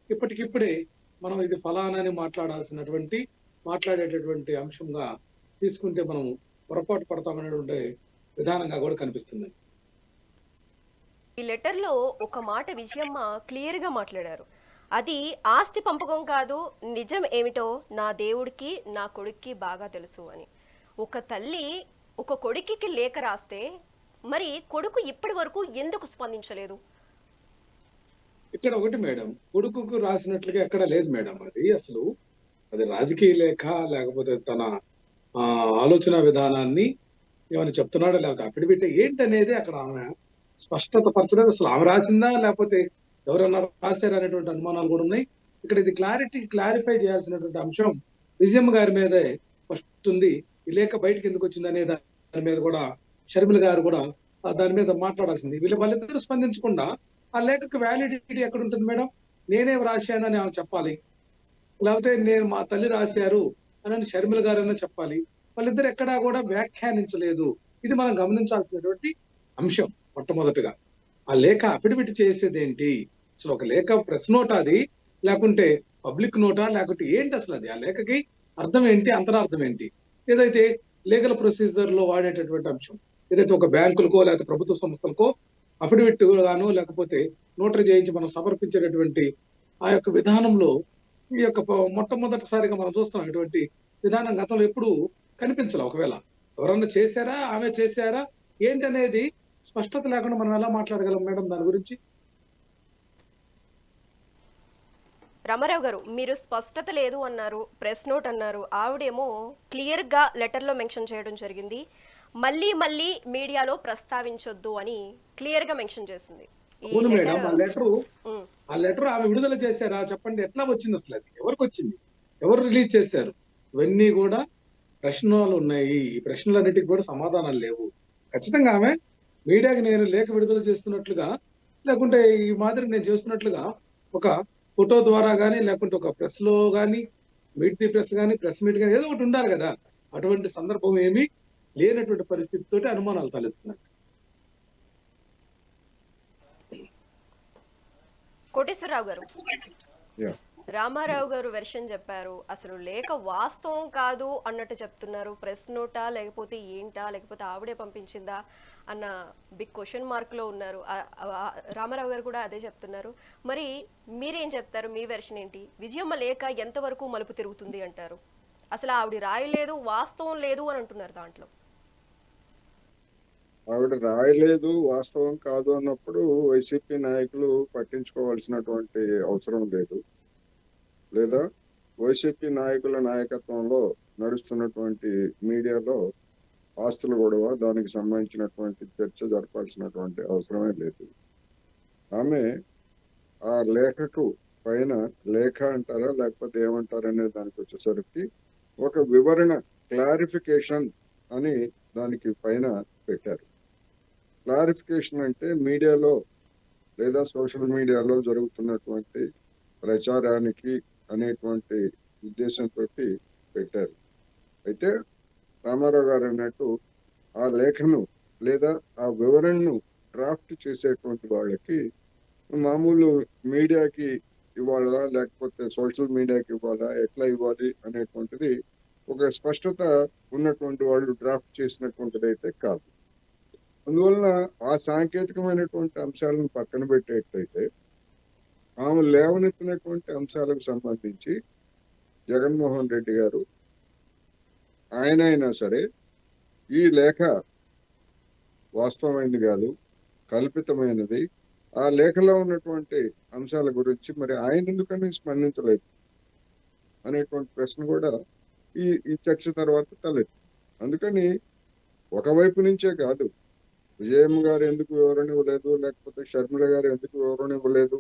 ఇప్పటికిప్పుడే మనం ఇది ఫలానాని మాట్లాడేటటువంటి అంశంగా తీసుకుంటే మనం పొరపాటు పడతామనేటువంటి విధానంగా కూడా కనిపిస్తుంది. ఈ లెటర్లో ఒక మాట విజయమ్మ క్లియర్గా మాట్లాడారు. అది ఆస్తి పంపకం కాదు, నిజం ఏమిటో నా దేవుడికి నా కొడుక్కి బాగా తెలుసు అని. ఒక తల్లి ఒక కొడుకుకి లేఖ రాస్తే మరి కొడుకు ఇప్పటి వరకు ఎందుకు స్పందించలేదు? ఇక్కడ ఒకటి మేడం, కొడుకుకు రాసినట్లుగా ఎక్కడ లేదు మేడం. అది రాజకీయ లేఖ, లేకపోతే తన ఆలోచన విధానాన్ని ఏమైనా చెప్తున్నాడా, లేకపోతే అఫిడవిట్ ఏంటనేది అక్కడ ఆమె స్పష్టత పరచలేదు. అసలు ఆమె రాసిందా లేకపోతే ఎవరన్నా రాశారు అనేటువంటి అనుమానాలు కూడా ఉన్నాయి. ఇక్కడ ఇది క్లారిఫై చేయాల్సినటువంటి అంశం విజయమ్మ గారి మీదే ఫస్ట్ ఉంది. ఈ లేఖ బయటకు ఎందుకు వచ్చింది అనే దాని మీద కూడా షర్మిల గారు కూడా దాని మీద మాట్లాడాల్సింది. వాళ్ళిద్దరూ స్పందించకుండా ఆ లేఖకు వ్యాలిడిటీ ఎక్కడ ఉంటుంది మేడం? నేనే రాశానని ఆమె చెప్పాలి, లేకపోతే నేను మా తల్లి రాశారు అని షర్మిల గారైనా చెప్పాలి. వాళ్ళిద్దరు ఎక్కడా కూడా వ్యాఖ్యానించలేదు. ఇది మనం గమనించాల్సినటువంటి అంశం. మొట్టమొదటిగా ఆ లేఖ అఫిడవిట్ చేసేది ఏంటి? అసలు ఒక లేఖ ప్రెస్ నోటా అది, లేకుంటే పబ్లిక్ నోటా, లేకుంటే ఏంటి అసలు అది? ఆ లేఖకి అర్థం ఏంటి, అంతరార్థం ఏంటి? ఏదైతే లీగల్ ప్రొసీజర్ లో వాడేటటువంటి అంశం, ఏదైతే ఒక బ్యాంకులకో లేకపోతే ప్రభుత్వ సంస్థలకో అఫిడవిట్ గాను లేకపోతే నోటరీ చేయించి మనం సమర్పించేటటువంటి ఆ యొక్క విధానంలో ఈ యొక్క మొట్టమొదటిసారిగా మనం చూస్తున్నాం. ఇటువంటి విధానం గతంలో ఎప్పుడు కనిపించాలి. ఒకవేళ ఎవరన్నా చేశారా, ఆమె చేశారా ఏంటి అనేది స్పష్టత లేకుండా మనం ఎలా మాట్లాడగలం మేడం దాని గురించి? రామారావు గారు, మీరు స్పష్టత లేదు అన్నారు, ప్రెస్ నోట్ అన్నారు. ఆవిడేమో క్లియర్గా లెటర్లో మెన్షన్ చేయడం జరిగింది. మళ్ళీ మళ్ళీ మీడియాలో ప్రస్తావించొద్దు అని క్లియర్గా మెన్షన్ చేసింది. అవును మేడం, ఆ లెటర్ ఆమె విడుదల చేశారా చెప్పండి? ఎట్లా వచ్చింది అసలు? అది ఎవరికి వచ్చింది? ఎవరు రిలీజ్ చేశారు? ఇవన్నీ కూడా ప్రశ్నలు ఉన్నాయి. ఈ ప్రశ్నలన్నిటికీ కూడా సమాధానాలు లేవు. ఖచ్చితంగా ఆమె మీడియాకి నేను లేఖ విడుదల చేస్తున్నట్లుగా, లేకుంటే ఈ మాదిరి నేను చేస్తున్నట్లుగా ఒక ఫోటో ద్వారా కానీ, లేకుంటే ఒక ప్రెస్ లో కానీ, మీట్ ది ప్రెస్ కానీ, ప్రెస్ మీట్ కానీ ఏదో ఒకటి ఉండాలి కదా. అటువంటి సందర్భం ఏమీ లేనటువంటి పరిస్థితితోటి అనుమానాలు తలెత్తున్నాయి. కోటేశ్వరరావు గారు, రామారావు గారు వెర్షన్ చెప్పారు. అసలు లేఖ వాస్తవం కాదు అన్నట్టు చెప్తున్నారు. ప్రెస్ నోటా లేకపోతే ఏంటా, లేకపోతే ఆవిడే పంపించిందా అన్న బిగ్ క్వశ్చన్ మార్క్ లో ఉన్నారు. రామారావు గారు కూడా అదే చెప్తున్నారు. మరి మీరేం చెప్తారు? మీ వెర్షన్ ఏంటి? విజయమ్మ లేఖ ఎంతవరకు మలుపు తిరుగుతుంది అంటారు? అసలు ఆవిడ రాయలేదు, వాస్తవం లేదు అని అంటున్నారు. దాంట్లో ఆవిడ రాయలేదు, వాస్తవం కాదు అన్నప్పుడు వైసీపీ నాయకులు పట్టించుకోవాల్సినటువంటి అవసరం లేదు. లేదా వైసీపీ నాయకుల నాయకత్వంలో నడుస్తున్నటువంటి మీడియాలో ఆస్తుల గొడవ, దానికి సంబంధించినటువంటి చర్చ జరపాల్సినటువంటి అవసరమే లేదు. ఆమె ఆ లేఖకు పైన, లేఖ అంటారా లేకపోతే ఏమంటారు అనే దానికి వచ్చేసరికి ఒక వివరణ, క్లారిఫికేషన్ అని దానికి పైన పెట్టారు. క్లారిఫికేషన్ అంటే మీడియాలో లేదా సోషల్ మీడియాలో జరుగుతున్నటువంటి ప్రచారానికి అనేటువంటి ఉద్దేశంతో పెట్టారు. అయితే రామారావు గారు అన్నట్టు ఆ లేఖను లేదా ఆ వివరణను డ్రాఫ్ట్ చేసేటువంటి వాళ్ళకి మామూలు మీడియాకి ఇవ్వాలా లేకపోతే సోషల్ మీడియాకి ఇవ్వాలా, ఎట్లా ఇవ్వాలి అనేటువంటిది ఒక స్పష్టత ఉన్నటువంటి వాళ్ళు డ్రాఫ్ట్ చేసినటువంటిది అయితే కాదు. అందువలన ఆ సాంకేతికమైనటువంటి అంశాలను పక్కన పెట్టేటైతే ఆమె లేవనెత్తినటువంటి అంశాలకు సంబంధించి జగన్మోహన్ రెడ్డి గారు అయినా సరే ఈ లేఖ వాస్తవమైనది కాదు, కల్పితమైనది, ఆ లేఖలో ఉన్నటువంటి అంశాల గురించి మరి ఆయన ఎందుకని స్పందించలేదు అనేటువంటి ప్రశ్న కూడా ఈ చర్చ తర్వాత తలెత్తింది. అందుకని ఒకవైపు నుంచే కాదు, విజయమ్మ గారు ఎందుకు వివరణ ఇవ్వలేదు, లేకపోతే షర్మిల గారు ఎందుకు వివరణ ఇవ్వలేదు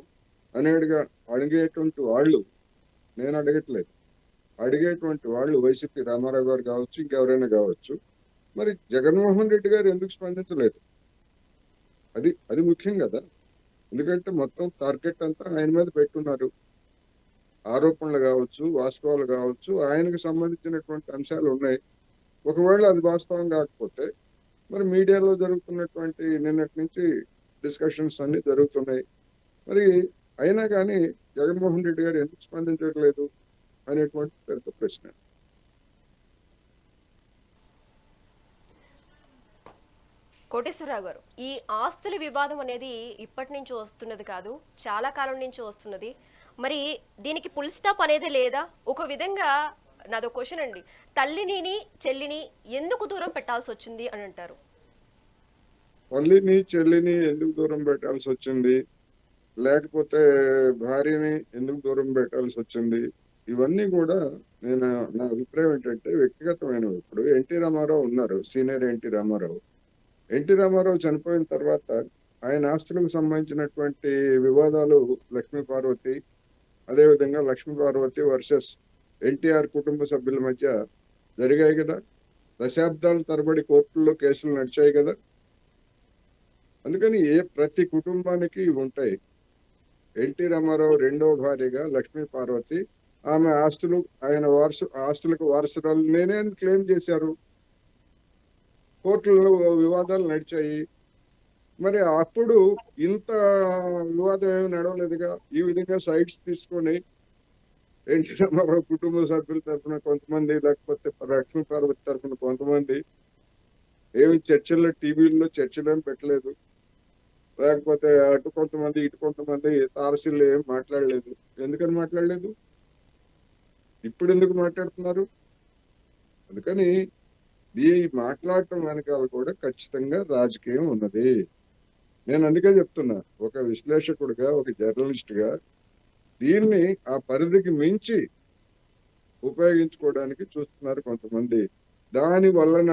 అనేదిగా అడిగేటువంటి వాళ్ళు, నేను అడగట్లేదు, అడిగేటువంటి వాళ్ళు వైసీపీ రామారావు గారు కావచ్చు, ఇంకెవరైనా కావచ్చు, మరి జగన్మోహన్ రెడ్డి గారు ఎందుకు స్పందించలేదు? అది ముఖ్యం కదా. ఎందుకంటే మొత్తం టార్గెట్ అంతా ఆయన మీద పెట్టున్నారు. ఆరోపణలు కావచ్చు, వాస్తవాలు కావచ్చు, ఆయనకు సంబంధించినటువంటి అంశాలు ఉన్నాయి. ఒకవేళ అది వాస్తవం కాకపోతే మరి మీడియాలో జరుగుతున్నటువంటి నిన్నటి నుంచి డిస్కషన్స్ అన్ని జరుగుతున్నాయి. మరి అయినా కానీ జగన్మోహన్ రెడ్డి గారు ఎందుకు స్పందించట్లేదు అనేటువంటి పెద్ద ప్రశ్న. కోటేశ్వరరావు గారు, ఈ ఆస్తుల వివాదం అనేది ఇప్పటి నుంచి వస్తున్నది కాదు, చాలా కాలం నుంచి వస్తున్నది. మరి దీనికి ఫుల్ స్టాప్ అనేది లేదా? ఒక విధంగా నాదో క్వశ్చన్ అండి, తల్లిని చెల్లిని ఎందుకు దూరం పెట్టాల్సి వచ్చింది అని అంటారు? తల్లిని చెల్లిని ఎందుకు దూరం పెట్టాల్సి వచ్చింది లేకపోతే భార్యని ఎందుకు దూరం పెట్టాల్సి వచ్చింది, ఇవన్నీ కూడా నేను నా అభిప్రాయం ఏంటంటే వ్యక్తిగతమైనవి. ఇప్పుడు ఎన్టీ రామారావు ఉన్నారు, సీనియర్ ఎన్టీ రామారావు చనిపోయిన తర్వాత ఆయన ఆస్తులకు సంబంధించినటువంటి వివాదాలు లక్ష్మీ పార్వతి, అదేవిధంగా లక్ష్మీ పార్వతి వర్సెస్ ఎన్టీఆర్ కుటుంబ సభ్యుల మధ్య జరిగాయి కదా. దశాబ్దాల తరబడి కోర్టుల్లో కేసులు నడిచాయి కదా. అందుకని ప్రతి కుటుంబానికి ఇవి ఉంటాయి. ఎన్టీ రామారావు రెండవ భార్యగా లక్ష్మీ పార్వతి, ఆమె ఆస్తులు ఆయన ఆస్తులకు వారసురాలు నేనే అని క్లెయిమ్ చేశారు. కోర్టులలో వివాదాలు నడిచాయి. మరి అప్పుడు ఇంత వివాదం ఏమి నడవలేదుగా. ఈ విధంగా సైడ్స్ తీసుకొని ఎన్టీ రామారావు కుటుంబ సభ్యుల తరఫున కొంతమంది, లేకపోతే లక్ష్మీ పార్వతి తరఫున కొంతమంది ఏమి చర్చల్లో, టీవీల్లో చర్చలు ఏమి పెట్టలేదు. లేకపోతే అటు కొంతమంది ఇటు కొంతమంది తారసిల్లు ఏం మాట్లాడలేదు. ఎందుకని మాట్లాడలేదు? ఇప్పుడు ఎందుకు మాట్లాడుతున్నారు? అందుకని మాట్లాడటం వెనకాల కూడా ఖచ్చితంగా రాజకీయం ఉన్నది. నేను అందుకే చెప్తున్నా, ఒక విశ్లేషకుడిగా, ఒక జర్నలిస్ట్గా దీన్ని ఆ పరిధికి మించి ఉపయోగించుకోవడానికి చూస్తున్నారు కొంతమంది. దాని వలన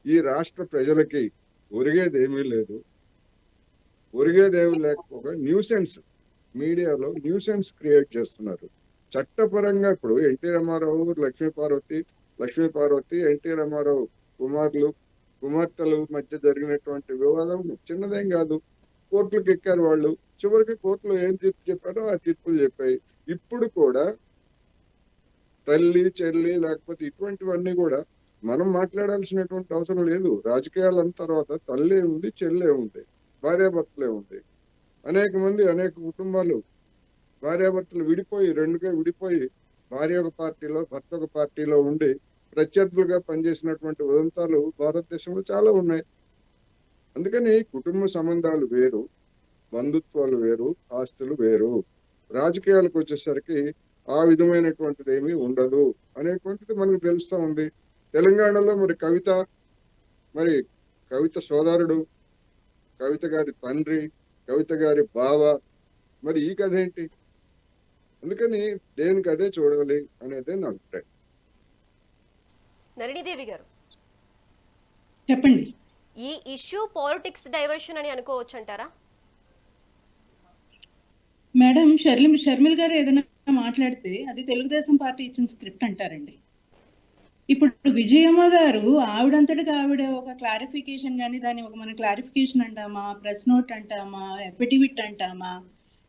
ఈ రాష్ట్ర ప్రజలకి ఒరిగేదేమీ లేదు. ఒరిగేదేమీ లేకపోగా న్యూసెన్స్, మీడియాలో న్యూసెన్స్ క్రియేట్ చేస్తున్నారు. చట్టపరంగా ఇప్పుడు ఎన్టీ రామారావు లక్ష్మీ పార్వతి ఎన్టీ రామారావు కుమార్తెల మధ్య జరిగినటువంటి వివాదం చిన్నదేం కాదు. కోర్టులకు ఎక్కారు వాళ్ళు. చివరికి కోర్టులో ఏం తీర్పు చెప్పారో ఆ తీర్పులు చెప్పాయి. ఇప్పుడు కూడా తల్లి చెల్లి లేకపోతే ఇటువంటివన్నీ కూడా మనం మాట్లాడాల్సినటువంటి అవసరం లేదు. రాజకీయాలన్న తర్వాత తల్లి ఉంది, చెల్లె ఉంది, భార్యాభర్తలే ఉంది. అనేక కుటుంబాలు భార్యాభర్తలు రెండుగా విడిపోయి భార్య ఒక పార్టీలో భర్త ఒక పార్టీలో ఉండి ప్రత్యర్థులుగా పనిచేసినటువంటి ఉదంతాలు భారతదేశంలో చాలా ఉన్నాయి. అందుకని కుటుంబ సంబంధాలు వేరు, బంధుత్వాలు వేరు, ఆస్తులు వేరు. రాజకీయాలకు వచ్చేసరికి ఆ విధమైనటువంటిది ఏమీ ఉండదు అనేటువంటిది మనకు తెలుస్తూ ఉంది. తెలంగాణలో మరి కవిత సోదరుడు, కవిత గారి తండ్రి, కవిత గారి బావ, మరి ఈ కథ ఏంటి? అందుకని దేనికి అదే చూడాలి అనేది నా అభిప్రాయం. నళినీదేవి గారు చెప్పండి. ఈ ఇష్యూ పాలిటిక్స్ డైవర్షన్ అని అనుకోవచ్చు అంటారా? మేడం, షర్మిల్ గారు ఏదైనా మాట్లాడితే అది తెలుగుదేశం పార్టీ ఇచ్చిన స్క్రిప్ట్ అంటారండి. ఇప్పుడు విజయమ్మ గారు ఆవిడంతటికి ఆవిడ ఒక క్లారిఫికేషన్ కానీ, దాన్ని ఒక మన క్లారిఫికేషన్ అంటామా, ప్రెస్ నోట్ అంటామా, ఎఫిడవిట్ అంటామా,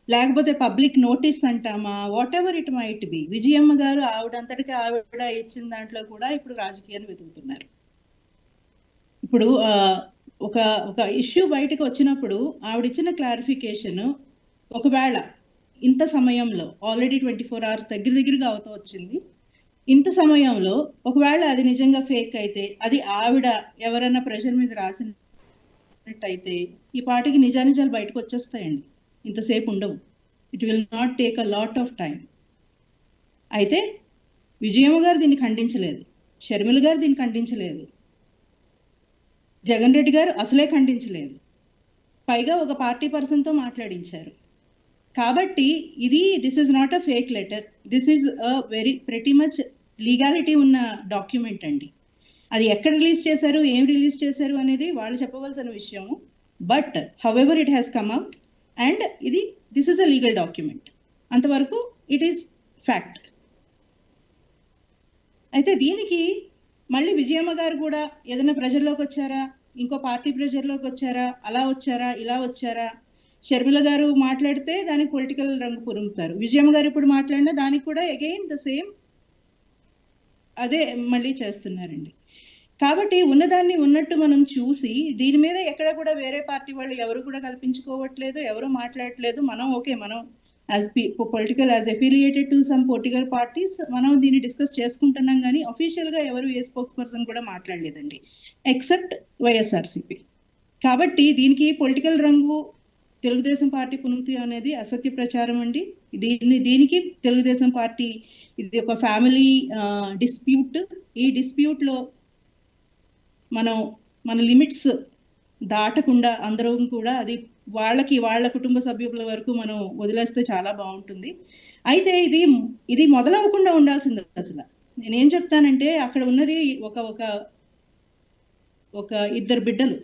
లేకపోతే పబ్లిక్ నోటీస్ అంటామా, whatever it might be, Vijayamma గారు ఆవిడంతటికి ఆవిడ ఇచ్చిన దాంట్లో కూడా ఇప్పుడు రాజకీయాన్ని వెతుకుతున్నారు. ఇప్పుడు ఒక ఇష్యూ బయటకు వచ్చినప్పుడు ఆవిడిచ్చిన క్లారిఫికేషన్ ఒకవేళ ఇంత సమయంలో ఆల్రెడీ 24 hours దగ్గరగా అవుతూ వచ్చింది. ఇంత సమయంలో ఒకవేళ అది నిజంగా ఫేక్ అయితే, అది ఆవిడ ఎవరైనా ప్రెషర్ మీద రాసినట్టయితే ఈ పార్టీకి నిజానిజాలు బయటకు వచ్చేస్తాయండి. ఇంతసేపు ఉండవు. It will not take a lot of time. అయితే విజయమ్మ గారు దీన్ని ఖండించలేదు, షర్మిల గారు దీన్ని ఖండించలేదు, జగన్ రెడ్డి గారు అసలే ఖండించలేదు. పైగా ఒక పార్టీ పర్సన్తో మాట్లాడించారు. కాబట్టి this is not a fake letter, this is a pretty much legality ఉన్న డాక్యుమెంట్ అండి. అది ఎక్కడ రిలీజ్ చేశారు, ఏం రిలీజ్ చేశారు అనేది వాళ్ళు చెప్పవలసిన విషయము. But however it has come out and this is a legal document. అంతవరకు ఇట్ ఈస్ ఫ్యాక్ట్. అయితే దీనికి మళ్ళీ విజయమ్మ గారు కూడా ఏదైనా ప్రెషర్లోకి వచ్చారా, ఇంకో పార్టీ ప్రెషర్లోకి వచ్చారా, అలా వచ్చారా, ఇలా వచ్చారా? షర్మిల గారు మాట్లాడితే దానికి పొలిటికల్ రంగు పురుముతారు. విజయమ్మ గారు ఇప్పుడు మాట్లాడినా దానికి కూడా అగైన్ ద సేమ్ అదే మళ్ళీ చేస్తున్నారండి. కాబట్టి ఉన్నదాన్ని ఉన్నట్టు మనం చూసి దీని మీద ఎక్కడ కూడా వేరే పార్టీ వాళ్ళు ఎవరు కూడా కల్పించుకోవట్లేదు, ఎవరు మాట్లాడట్లేదు. మనం as as affiliated to some political parties మనం దీన్ని డిస్కస్ చేసుకుంటున్నాం, కానీ అఫీషియల్గా ఎవరు ఏ స్పోక్స్ పర్సన్ కూడా మాట్లాడలేదండి ఎక్సెప్ట్ వైఎస్ఆర్సీపీ. కాబట్టి దీనికి పొలిటికల్ రంగు తెలుగుదేశం పార్టీ పునుగుతీ అనేది అసత్య ప్రచారం అండి. దీనికి తెలుగుదేశం పార్టీ ఇది ఒక ఫ్యామిలీ డిస్ప్యూట్. ఈ డిస్ప్యూట్లో మన లిమిట్స్ దాటకుండా అందరం కూడా అది వాళ్ళ కుటుంబ సభ్యుల వరకు మనం వదిలేస్తే చాలా బాగుంటుంది. అయితే ఇది మొదలవ్వకుండా ఉండాల్సింది అసలు. నేనేం చెప్తానంటే అక్కడ ఉన్నది ఒక ఒక ఒక ఇద్దరు బిడ్డలు.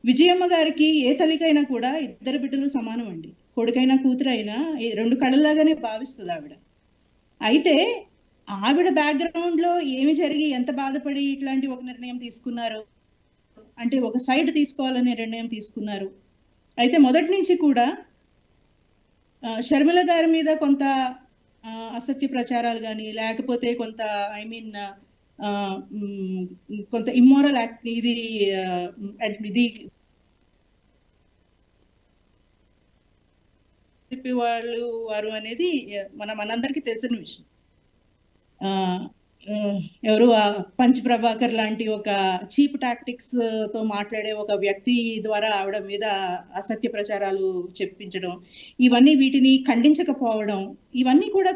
విజయమ్మ గారికి ఏ తల్లికైనా కూడా ఇద్దరు బిడ్డలు సమానం అండి. కొడుకైనా కూతురైనా రెండు కళ్ళలాగానే భావిస్తుంది ఆవిడ. అయితే ఆవిడ బ్యాక్గ్రౌండ్లో ఏమి జరిగి ఎంత బాధపడి ఇట్లాంటి ఒక నిర్ణయం తీసుకున్నారు అంటే ఒక సైడ్ తీసుకోవాలనే నిర్ణయం తీసుకున్నారు. అయితే మొదటి నుంచి కూడా షర్మిల గారి మీద కొంత అసత్య ప్రచారాలు కానీ లేకపోతే కొంత కొంత ఇమ్మోరల్ యాక్ట్ ఇది వారు అనేది మనందరికీ తెలిసిన విషయం. ఎవరు పంచ్ ప్రభాకర్ లాంటి ఒక చీప్ టాక్టిక్స్ తో మాట్లాడే ఒక వ్యక్తి ద్వారా ఆవిడ మీద అసత్య ప్రచారాలు చెప్పించడం, ఇవన్నీ వీటిని ఖండించకపోవడం, ఇవన్నీ కూడా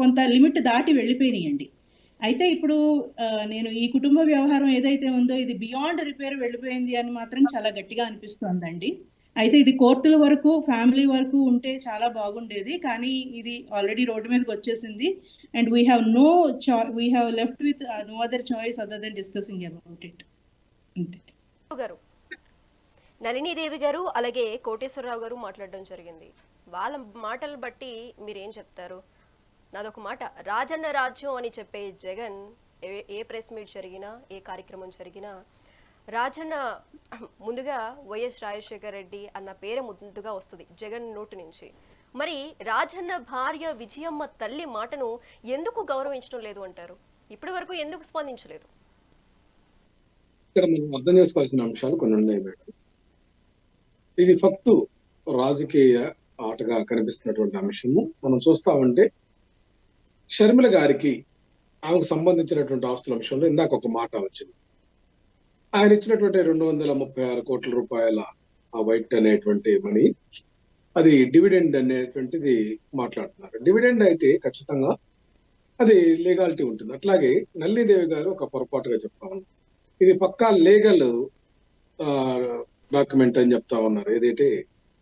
కొంత లిమిట్ దాటి వెళ్ళిపోయినాయండి. అయితే ఇప్పుడు నేను ఈ కుటుంబ వ్యవహారం ఏదైతే ఉందో ఇది బియాండ్ రిపేర్ వెళ్ళిపోయింది అని మాత్రం చాలా గట్టిగా అనిపిస్తుందండి. అయితే ఇది కోర్టుల వరకు ఫ్యామిలీ వరకు ఉంటే చాలా బాగుండేది, కానీ ఇది ఆల్రెడీ రోడ్డు మీదకి వచ్చేసింది. And we have left with no other choice other than discussing about it. అంతే గారు, నళినీదేవి గారు అలాగే కోటేశ్వరరావు గారు మాట్లాడడం జరిగింది. వాళ్ళ మాటలు బట్టి మీరేం చెప్తారు? నాదొక మాట, రాజన్న రాజ్యం అని చెప్పే జగన్ ఏ ప్రెస్ మీట్ జరిగినా ఏ కార్యక్రమం జరిగినా రాజన్న ముందుగా వైఎస్ రాజశేఖర రెడ్డి అన్న పేరు ముందుగా వస్తుంది జగన్ నోటి నుంచి. మరి రాజన్న భార్య విజయమ్మ తల్లి మాటను ఎందుకు గౌరవించడం లేదు అంటారు? ఇప్పటి వరకు ఎందుకు స్పందించలేదు? ఇక్కడ మనం అర్థం చేసుకోవాల్సిన అంశాలు కొన్ని ఉన్నాయి మేడం. ఇది ఫక్తు రాజకీయ ఆటగా కనిపిస్తున్నటువంటి అంశము. మనం చూస్తామంటే షర్మిల గారికి ఆమెకు సంబంధించినటువంటి ఆస్తుల అంశంలో ఇందాక ఒక మాట వచ్చింది. ఆయన ఇచ్చినటువంటి 236 కోట్ల రూపాయల ఆ వైట్ అనేటువంటి మనీ, అది డివిడెండ్ అనేటువంటిది మాట్లాడుతున్నారు. డివిడెండ్ అయితే ఖచ్చితంగా అది లీగాలిటీ ఉంటుంది. అట్లాగే నళినీదేవి గారు ఒక పొరపాటుగా చెప్తా ఉన్నారు, ఇది పక్కా లీగల్ డాక్యుమెంట్ అని చెప్తా ఉన్నారు. ఏదైతే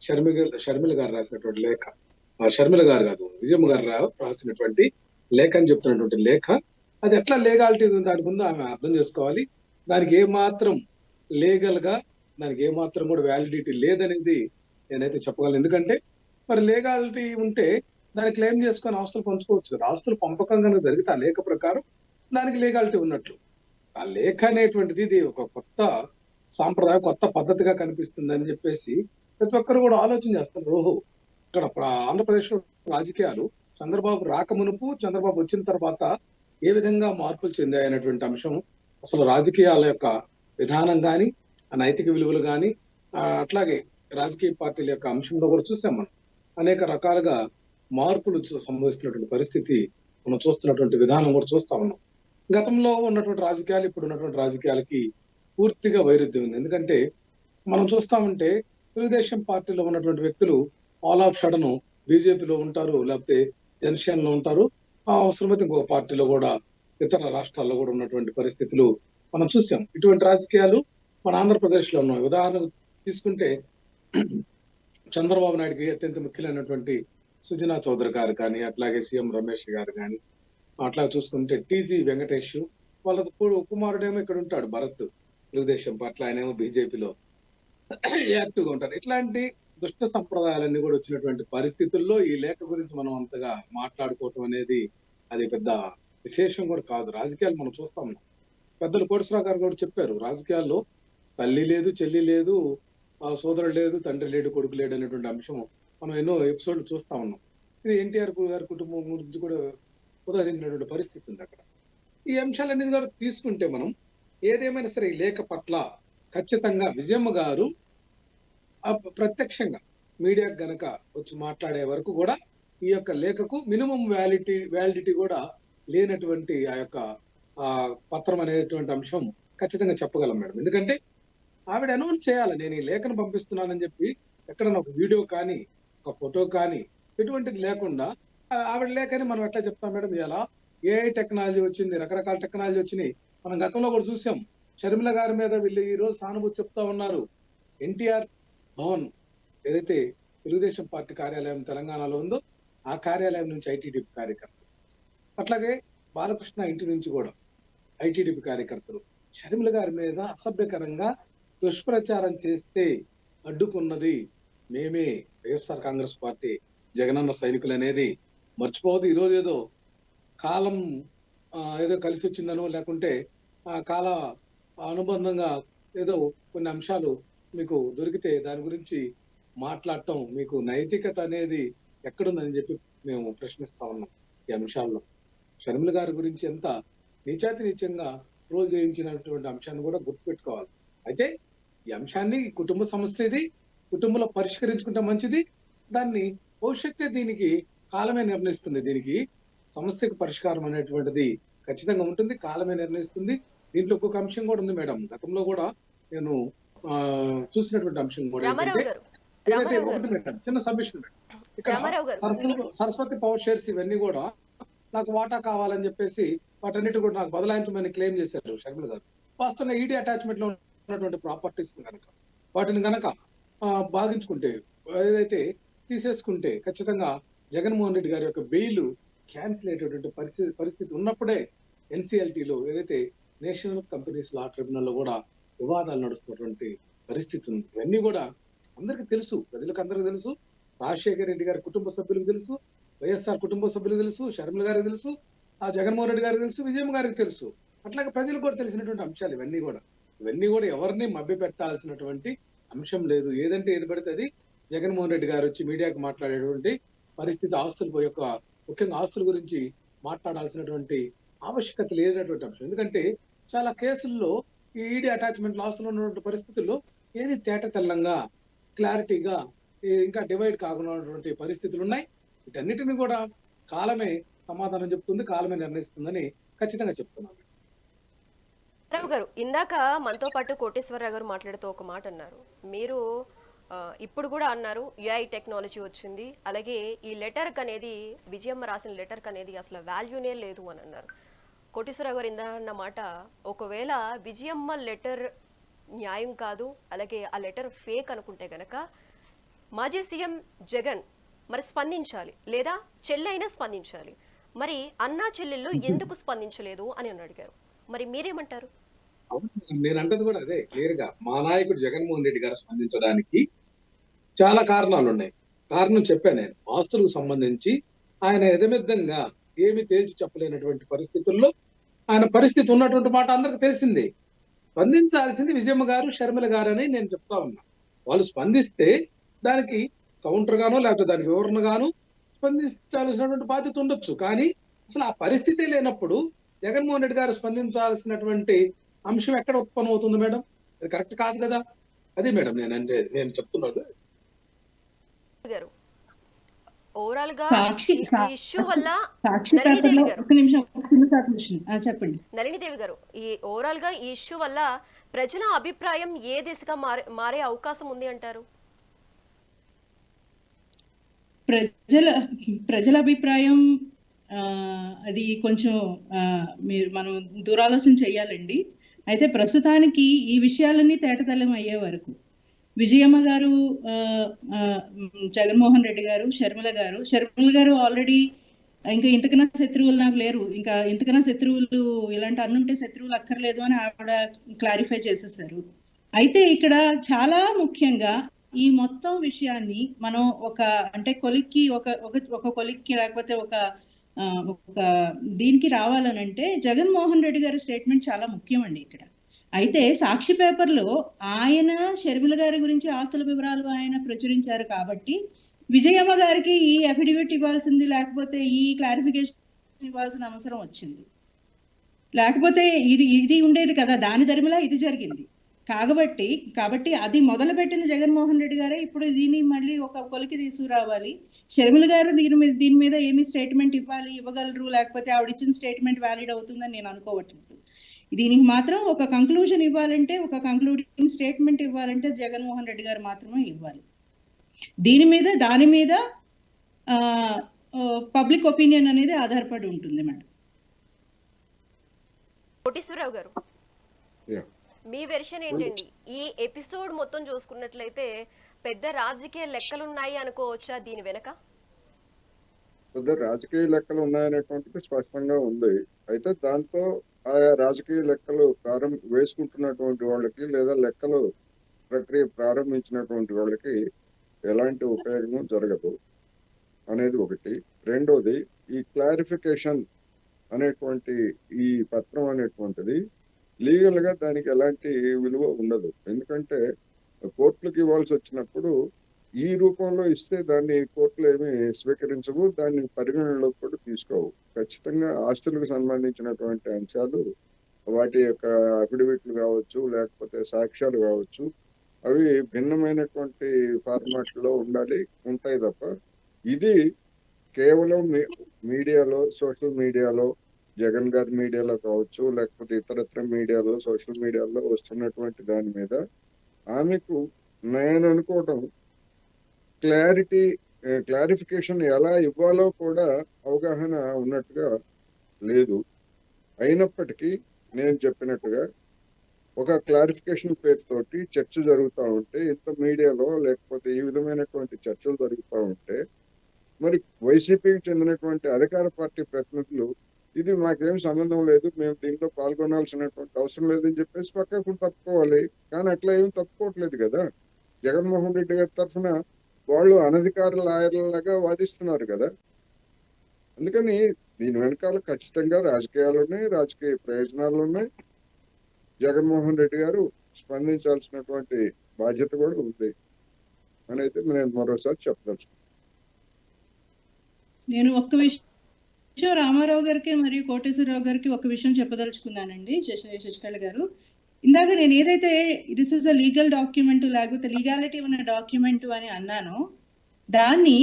షర్మిల గారు రాసినటువంటి లేఖ, షర్మిల గారు కాదు విజయమ్మ గారు రాసినటువంటి లేఖ అని చెప్తున్నటువంటి లేఖ, అది ఎట్లా లీగాలిటీ దాని ముందు ఆమె అర్థం చేసుకోవాలి. దానికి ఏమాత్రం లీగల్ గా దానికి ఏమాత్రం కూడా వ్యాలిడిటీ లేదనేది నేనైతే చెప్పగలను. ఎందుకంటే మరి లీగాలిటీ ఉంటే దాన్ని క్లెయిమ్ చేసుకొని ఆస్తులు పంచుకోవచ్చు కదా. ఆస్తులు పంపకం కనుక జరిగితే ఆ లేఖ ప్రకారం దానికి లీగాలిటీ ఉన్నట్లు. ఆ లేఖ అనేటువంటిది ఇది ఒక కొత్త సాంప్రదాయం, కొత్త పద్ధతిగా కనిపిస్తుంది అని చెప్పేసి ప్రతి ఒక్కరు కూడా ఆలోచన చేస్తారు. ఓహో, ఇక్కడ ఆంధ్రప్రదేశ్ రాజకీయాలు చంద్రబాబు రాకమునుపు చంద్రబాబు వచ్చిన తర్వాత ఏ విధంగా మార్పులు చెందాయనేటువంటి అంశం, అసలు రాజకీయాల యొక్క విధానం కానీ నైతిక విలువలు కానీ అట్లాగే రాజకీయ పార్టీల యొక్క అంశంలో కూడా చూసాం. మనం అనేక రకాలుగా మార్పులు సంభవిస్తున్నటువంటి పరిస్థితి మనం చూస్తున్నటువంటి విధానం కూడా చూస్తా ఉన్నాం. గతంలో ఉన్నటువంటి రాజకీయాలు ఇప్పుడు ఉన్నటువంటి రాజకీయాలకి పూర్తిగా వైరుధ్యం ఉంది. ఎందుకంటే మనం చూస్తామంటే తెలుగుదేశం పార్టీలో ఉన్నటువంటి వ్యక్తులు ఆల్ ఆఫ్ సడన్ బీజేపీలో ఉంటారు, లేకపోతే జనసేనలో ఉంటారు, అవసరమైతే ఇంకొక పార్టీలో కూడా ఇతర రాష్ట్రాల్లో కూడా ఉన్నటువంటి పరిస్థితులు మనం చూసాం. ఇటువంటి రాజకీయాలు మన ఆంధ్రప్రదేశ్ లో ఉన్నాయి. ఉదాహరణకు తీసుకుంటే చంద్రబాబు నాయుడుకి అత్యంత ముఖ్యమైనటువంటి సుజనా చౌదరి గారు కానీ, అట్లాగే సీఎం రమేష్ గారు కానీ, అట్లా చూసుకుంటే టీజీ వెంకటేష్ వాళ్ళ కుమారుడేమో ఇక్కడ ఉంటాడు భరత్, తెలుగుదేశం పార్టీ, ఆయనేమో బీజేపీలో యాక్టివ్గా ఉంటారు. ఇట్లాంటి దుష్ట సంప్రదాయాలన్నీ కూడా వచ్చినటువంటి పరిస్థితుల్లో ఈ లేఖ గురించి మనం అంతగా మాట్లాడుకోవటం అనేది అది పెద్ద విశేషం కూడా కాదు. రాజకీయాలు మనం చూస్తా ఉన్నాం. పెద్దలు కోటేశ్వరరావు గారు కూడా చెప్పారు, రాజకీయాల్లో తల్లి లేదు, చెల్లి లేదు, సోదరుడు లేదు, తండ్రి లేడు, కొడుకు లేడు అనేటువంటి అంశం మనం ఎన్నో ఎపిసోడ్లు చూస్తా ఉన్నాం. ఇది ఎన్టీఆర్ గారి కుటుంబం గురించి కూడా ఉదాహరించినటువంటి పరిస్థితి ఉంది అక్కడ. ఈ అంశాలన్నీ కూడా తీసుకుంటే మనం ఏదేమైనా సరే ఈ లేఖ పట్ల ఖచ్చితంగా విజయమ్మ గారు ప్రత్యక్షంగా మీడియాకు గనక వచ్చి మాట్లాడే వరకు కూడా ఈ యొక్క లేఖకు మినిమం వ్యాలిడిటీ కూడా లేనటువంటి ఆ యొక్క పత్రం అనేటువంటి అంశం ఖచ్చితంగా చెప్పగలం మేడం. ఎందుకంటే ఆవిడ అనౌన్స్ చేయాలి, నేను ఈ లేఖను పంపిస్తున్నానని చెప్పి ఎక్కడన్నా ఒక వీడియో కానీ ఒక ఫోటో కానీ ఎటువంటిది లేకుండా ఆవిడ లేఖని మనం ఎట్లా చెప్తాం మేడం? ఇలా ఏఐ టెక్నాలజీ వచ్చింది, రకరకాల టెక్నాలజీ వచ్చినాయి. మనం గతంలో కూడా చూసాం. షర్మిల గారి మీద వీళ్ళు ఈ రోజు సానుభూతి చెప్తా ఉన్నారు. ఎన్టీఆర్ భవన్ ఏదైతే తెలుగుదేశం పార్టీ కార్యాలయం తెలంగాణలో ఉందో ఆ కార్యాలయం నుంచి ఐటీడీపీ కార్యకర్తలు, అట్లాగే బాలకృష్ణ ఇంటి నుంచి కూడా ఐటీడీపీ కార్యకర్తలు షర్మిల గారి మీద అసభ్యకరంగా దుష్ప్రచారం చేస్తే అడ్డుకున్నది మేమే, వైఎస్ఆర్ కాంగ్రెస్ పార్టీ జగనన్న సైనికులు అనేది మర్చిపోవద్దు. ఈరోజు ఏదో కాలం ఏదో కలిసి వచ్చిందనో లేకుంటే ఆ కాల అనుబంధంగా ఏదో కొన్ని అంశాలు మీకు దొరికితే దాని గురించి మాట్లాడటం మీకు నైతికత అనేది ఎక్కడుందని చెప్పి మేము ప్రశ్నిస్తా ఉన్నాం. ఈ అంశాల్లో షర్మిల గారి గురించి ఎంత నీచాతినీచంగా రోజు చేయించినటువంటి అంశాన్ని కూడా గుర్తుపెట్టుకోవాలి. అయితే ఈ అంశాన్ని కుటుంబ సమస్య ఇది, కుటుంబంలో పరిష్కరించుకుంటే మంచిది. దాన్ని భవిష్యత్తే దీనికి కాలమే నిర్ణయిస్తుంది. దీనికి సమస్యకు పరిష్కారం అనేటువంటిది ఖచ్చితంగా ఉంటుంది, కాలమే నిర్ణయిస్తుంది. దీంట్లో ఒక్కొక్క అంశం కూడా ఉంది మేడం, గతంలో కూడా నేను చూసినటువంటి అంశం కూడా ఏంటంటే ఒకటి మేడం, చిన్న సబ్మిషన్ మేడం, ఇక్కడ సరస్వతి పవర్ షేర్స్ ఇవన్నీ కూడా నాకు వాటా కావాలని చెప్పేసి వాటన్నిటి కూడా నాకు బదలాయించమని క్లెయిమ్ చేశారు షర్మిల గారు. వాస్తవంగా ఈడీ అటాచ్మెంట్ లో ఉన్నటువంటి ప్రాపర్టీస్ కనుక వాటిని కనుక భాగించుకుంటే ఏదైతే తీసేసుకుంటే ఖచ్చితంగా జగన్మోహన్ రెడ్డి గారి యొక్క బెయిల్ క్యాన్సిల్ అయ్యేటటువంటి పరిస్థితి ఉన్నప్పుడే ఎన్సిఎల్టీలో ఏదైతే నేషనల్ కంపెనీస్ లా ట్రిబ్యునల్ లో కూడా వివాదాలు నడుస్తున్నటువంటి పరిస్థితి ఉంది. ఇవన్నీ కూడా అందరికీ తెలుసు, ప్రజలకు అందరికీ తెలుసు, రాజశేఖర రెడ్డి గారి కుటుంబ సభ్యులకు తెలుసు, వైఎస్ఆర్ కుటుంబ సభ్యులకు తెలుసు, షర్మిల గారికి తెలుసు, ఆ జగన్మోహన్ రెడ్డి గారికి తెలుసు, విజయమ్మ గారికి తెలుసు. అట్లాగే ప్రజలకు కూడా తెలిసినటువంటి అంశాలు ఇవన్నీ కూడా ఎవరిని మభ్య పెట్టాల్సినటువంటి అంశం లేదు. ఏదంటే ఏది పడితే అది జగన్మోహన్ రెడ్డి గారు వచ్చి మీడియాకు మాట్లాడేటువంటి పరిస్థితి, ఆస్తుల యొక్క ముఖ్యంగా ఆస్తుల గురించి మాట్లాడాల్సినటువంటి ఆవశ్యకత లేనటువంటి అంశం. ఎందుకంటే చాలా కేసుల్లో ఈ ఈడీ అటాచ్మెంట్ ఆస్తులు ఉన్నటువంటి పరిస్థితుల్లో ఏది తేట తెల్లంగా క్లారిటీగా ఇంకా డివైడ్ కాకున్నటువంటి పరిస్థితులు ఉన్నాయి. వీటన్నిటిని కూడా కాలమే సమాధానం చెప్తుంది, కాలమే నిర్ణయిస్తుందని ఖచ్చితంగా చెప్తున్నాను. రావు గారు, ఇందాక మనతో పాటు కోటేశ్వరరావు గారు మాట్లాడుతూ ఒక మాట అన్నారు. మీరు ఇప్పుడు కూడా అన్నారు ఏఐ టెక్నాలజీ వచ్చింది, అలాగే ఈ లెటర్కి అనేది విజయమ్మ రాసిన లెటర్కి అనేది అసలు వాల్యూనే లేదు అని అన్నారు. కోటేశ్వరరావు గారు ఇందా అన్న మాట, ఒకవేళ విజయమ్మ లెటర్ న్యాయం కాదు, అలాగే ఆ లెటర్ ఫేక్ అనుకుంటే గనక మాజీ సీఎం జగన్ మరి స్పందించాలి, లేదా చెల్లైనా స్పందించాలి. మరి అన్నా చెల్లెళ్ళు ఎందుకు స్పందించలేదు అని అడిగారు. మరి మీరేమంటారు? నేను అంటది కూడా అదే క్లియర్ గా, మా నాయకుడు జగన్మోహన్ రెడ్డి గారు స్పందించడానికి చాలా కారణాలు ఉన్నాయి. కారణం చెప్పాను నేను, ఆస్తులకు సంబంధించి ఆయన ఎదమిద్దంగా ఏమి తేల్చి చెప్పలేనటువంటి పరిస్థితుల్లో ఆయన పరిస్థితి ఉన్నటువంటి మాట అందరికి తెలిసింది. స్పందించాల్సింది విజయమ్మ గారు, షర్మిల గారు అని నేను చెప్తా ఉన్నా. వాళ్ళు స్పందిస్తే దానికి కౌంటర్ గాను లేకపోతే దానికి వివరణ గాను స్పందించాల్సినటువంటి బాధ్యత ఉండొచ్చు. కానీ అసలు ఆ పరిస్థితి లేనప్పుడు జగన్మోహన్ రెడ్డి గారు స్పందించాల్సినటువంటి అంశం ఎక్కడ ఉత్పన్నం అవుతుంది మేడం? అది కరెక్ట్ కాదు కదా. అదే మేడం నేను చెప్తున్నాను. ఓవరాల్ గా ఇష్యూ వల్ల చెప్పండి నళినీదేవి గారు, ఈ ఓవరాల్ గా ఈ ఇష్యూ వల్ల ప్రజల అభిప్రాయం ఏ దిశగా మారే అవకాశం ఉంది అంటారు? ప్రజల అభిప్రాయం అది కొంచెం మనం దూరాలోచన చెయ్యాలండి. అయితే ప్రస్తుతానికి ఈ విషయాలన్నీ తేటతెల్లం అయ్యే వరకు విజయమ్మ గారు, జగన్మోహన్ రెడ్డి గారు, షర్మిల గారు ఆల్రెడీ ఇంకా ఇంతకన్నా శత్రువులు నాకు లేరు, ఇంకా ఇంతకన్నా శత్రువులు ఇలాంటి అన్నుంటే శత్రువులు అక్కర్లేదు అని ఆవిడ క్లారిఫై చేసేసారు. అయితే ఇక్కడ చాలా ముఖ్యంగా ఈ మొత్తం విషయాన్ని మనం అంటే కొలిక్కి ఒక కొలిక్కి లేకపోతే ఒక దీనికి రావాలనంటే జగన్మోహన్ రెడ్డి గారి స్టేట్మెంట్ చాలా ముఖ్యమండి ఇక్కడ. అయితే సాక్షి పేపర్లో ఆయన షర్మిల గారి గురించి ఆస్తుల వివరాలు ఆయన ప్రచురించారు కాబట్టి విజయమ్మ గారికి ఈ అఫిడవిట్ ఇవ్వాల్సింది, లేకపోతే ఈ క్లారిఫికేషన్ ఇవ్వాల్సిన అవసరం వచ్చింది. లేకపోతే ఇది ఉండేది కదా, దాని దరిమిలా ఇది జరిగింది. కాబట్టి అది మొదలుపెట్టిన జగన్మోహన్ రెడ్డి గారే ఇప్పుడు దీన్ని మళ్ళీ ఒక కొలికి తీసుకురావాలి. షర్మిల గారు దీని మీద ఏమి స్టేట్మెంట్ ఇవ్వగలరు, లేకపోతే ఆవిడ ఇచ్చిన స్టేట్మెంట్ వ్యాలిడ్ అవుతుందని నేను అనుకోవట్లేదు. దీనికి మాత్రం ఒక కంక్లూజన్ ఇవ్వాలంటే, ఒక కంక్లూడింగ్ స్టేట్మెంట్ ఇవ్వాలంటే జగన్మోహన్ రెడ్డి గారు మాత్రమే ఇవ్వాలి. దాని మీద పబ్లిక్ ఒపీనియన్ అనేది ఆధారపడి ఉంటుంది మేడం. కోటేశ్వరరావు గారు, మీ వెర్షన్ ఏంటండి? ఈ ఎపిసోడ్ మొత్తం చూసుకున్నట్లయితే పెద్ద రాజకీయ లెక్కలున్నాయి అనుకోవచ్చా దీని వెనక? పెద్ద రాజకీయ లెక్కలు ఉన్నాయనేటువంటిది స్పష్టంగా ఉంది. అయితే దాంతో ఆయా రాజకీయ లెక్కలు వేసుకుంటున్నటువంటి వాళ్ళకి లేదా లెక్కలు ప్రక్రియ ప్రారంభించినటువంటి వాళ్ళకి ఎలాంటి ఉపయోగము జరగదు అనేది ఒకటి. రెండోది, ఈ క్లారిఫికేషన్ అనేటువంటి ఈ పత్రం అనేటువంటిది లీగల్ గా దానికి ఎలాంటి విలువ ఉండదు. ఎందుకంటే కోర్టులకు ఇవ్వాల్సి వచ్చినప్పుడు ఈ రూపంలో ఇస్తే దాన్ని కోర్టులు ఏమి స్వీకరించవు, దాన్ని పరిగణనలోకి కూడా తీసుకోవు. ఖచ్చితంగా ఆస్తులకు సంబంధించినటువంటి అంశాలు, వాటి యొక్క అఫిడవిట్లు కావచ్చు, లేకపోతే సాక్ష్యాలు కావచ్చు, అవి భిన్నమైనటువంటి ఫార్మాట్లో ఉంటాయి తప్ప ఇది కేవలం మీడియాలో, సోషల్ మీడియాలో, జగన్ గారి మీడియాలో కావచ్చు, లేకపోతే ఇతరత్ర మీడియాలో, సోషల్ మీడియాలో వస్తున్నటువంటి దాని మీద ఆమెకు నేను అనుకోవటం క్లారిఫికేషన్ ఎలా ఇవ్వాలో కూడా అవగాహన ఉన్నట్టుగా లేదు. అయినప్పటికీ నేను చెప్పినట్టుగా ఒక క్లారిఫికేషన్ పేరుతోటి చర్చ జరుగుతూ ఉంటే, ఇంత మీడియాలో లేకపోతే ఈ విధమైనటువంటి చర్చలు జరుగుతూ ఉంటే, మరి వైసీపీకి చెందినటువంటి అధికార పార్టీ ప్రతినిధులు ఇది మాకేం సంబంధం లేదు, మేము దీంట్లో పాల్గొనాల్సినటువంటి అవసరం లేదని చెప్పేసి పక్కకు తప్పుకోవాలి. కానీ అట్లా ఏం తప్పుకోవట్లేదు కదా. జగన్మోహన్ రెడ్డి గారి తరఫున వాళ్ళు అనధికార లాయర్లలాగా వాదిస్తున్నారు కదా. అందుకని దీని వెనకాల ఖచ్చితంగా రాజకీయాలు ఉన్నాయి, రాజకీయ ప్రయోజనాలు ఉన్నాయి. జగన్మోహన్ రెడ్డి గారు స్పందించాల్సినటువంటి బాధ్యత కూడా ఉంది అనేది నేను మరోసారి చెప్పదలుచుకున్నాను. నేను ఒక్క విషయం రామారావు గారికి మరియు కోటేశ్వరరావు గారికి ఒక విషయం చెప్పదలుచుకున్నానండి. శశికళ గారు, ఇందాక నేను ఏదైతే this is a legal document లేకపోతే లీగాలిటీ ఉన్న డాక్యుమెంట్ అని అన్నానో, దాన్ని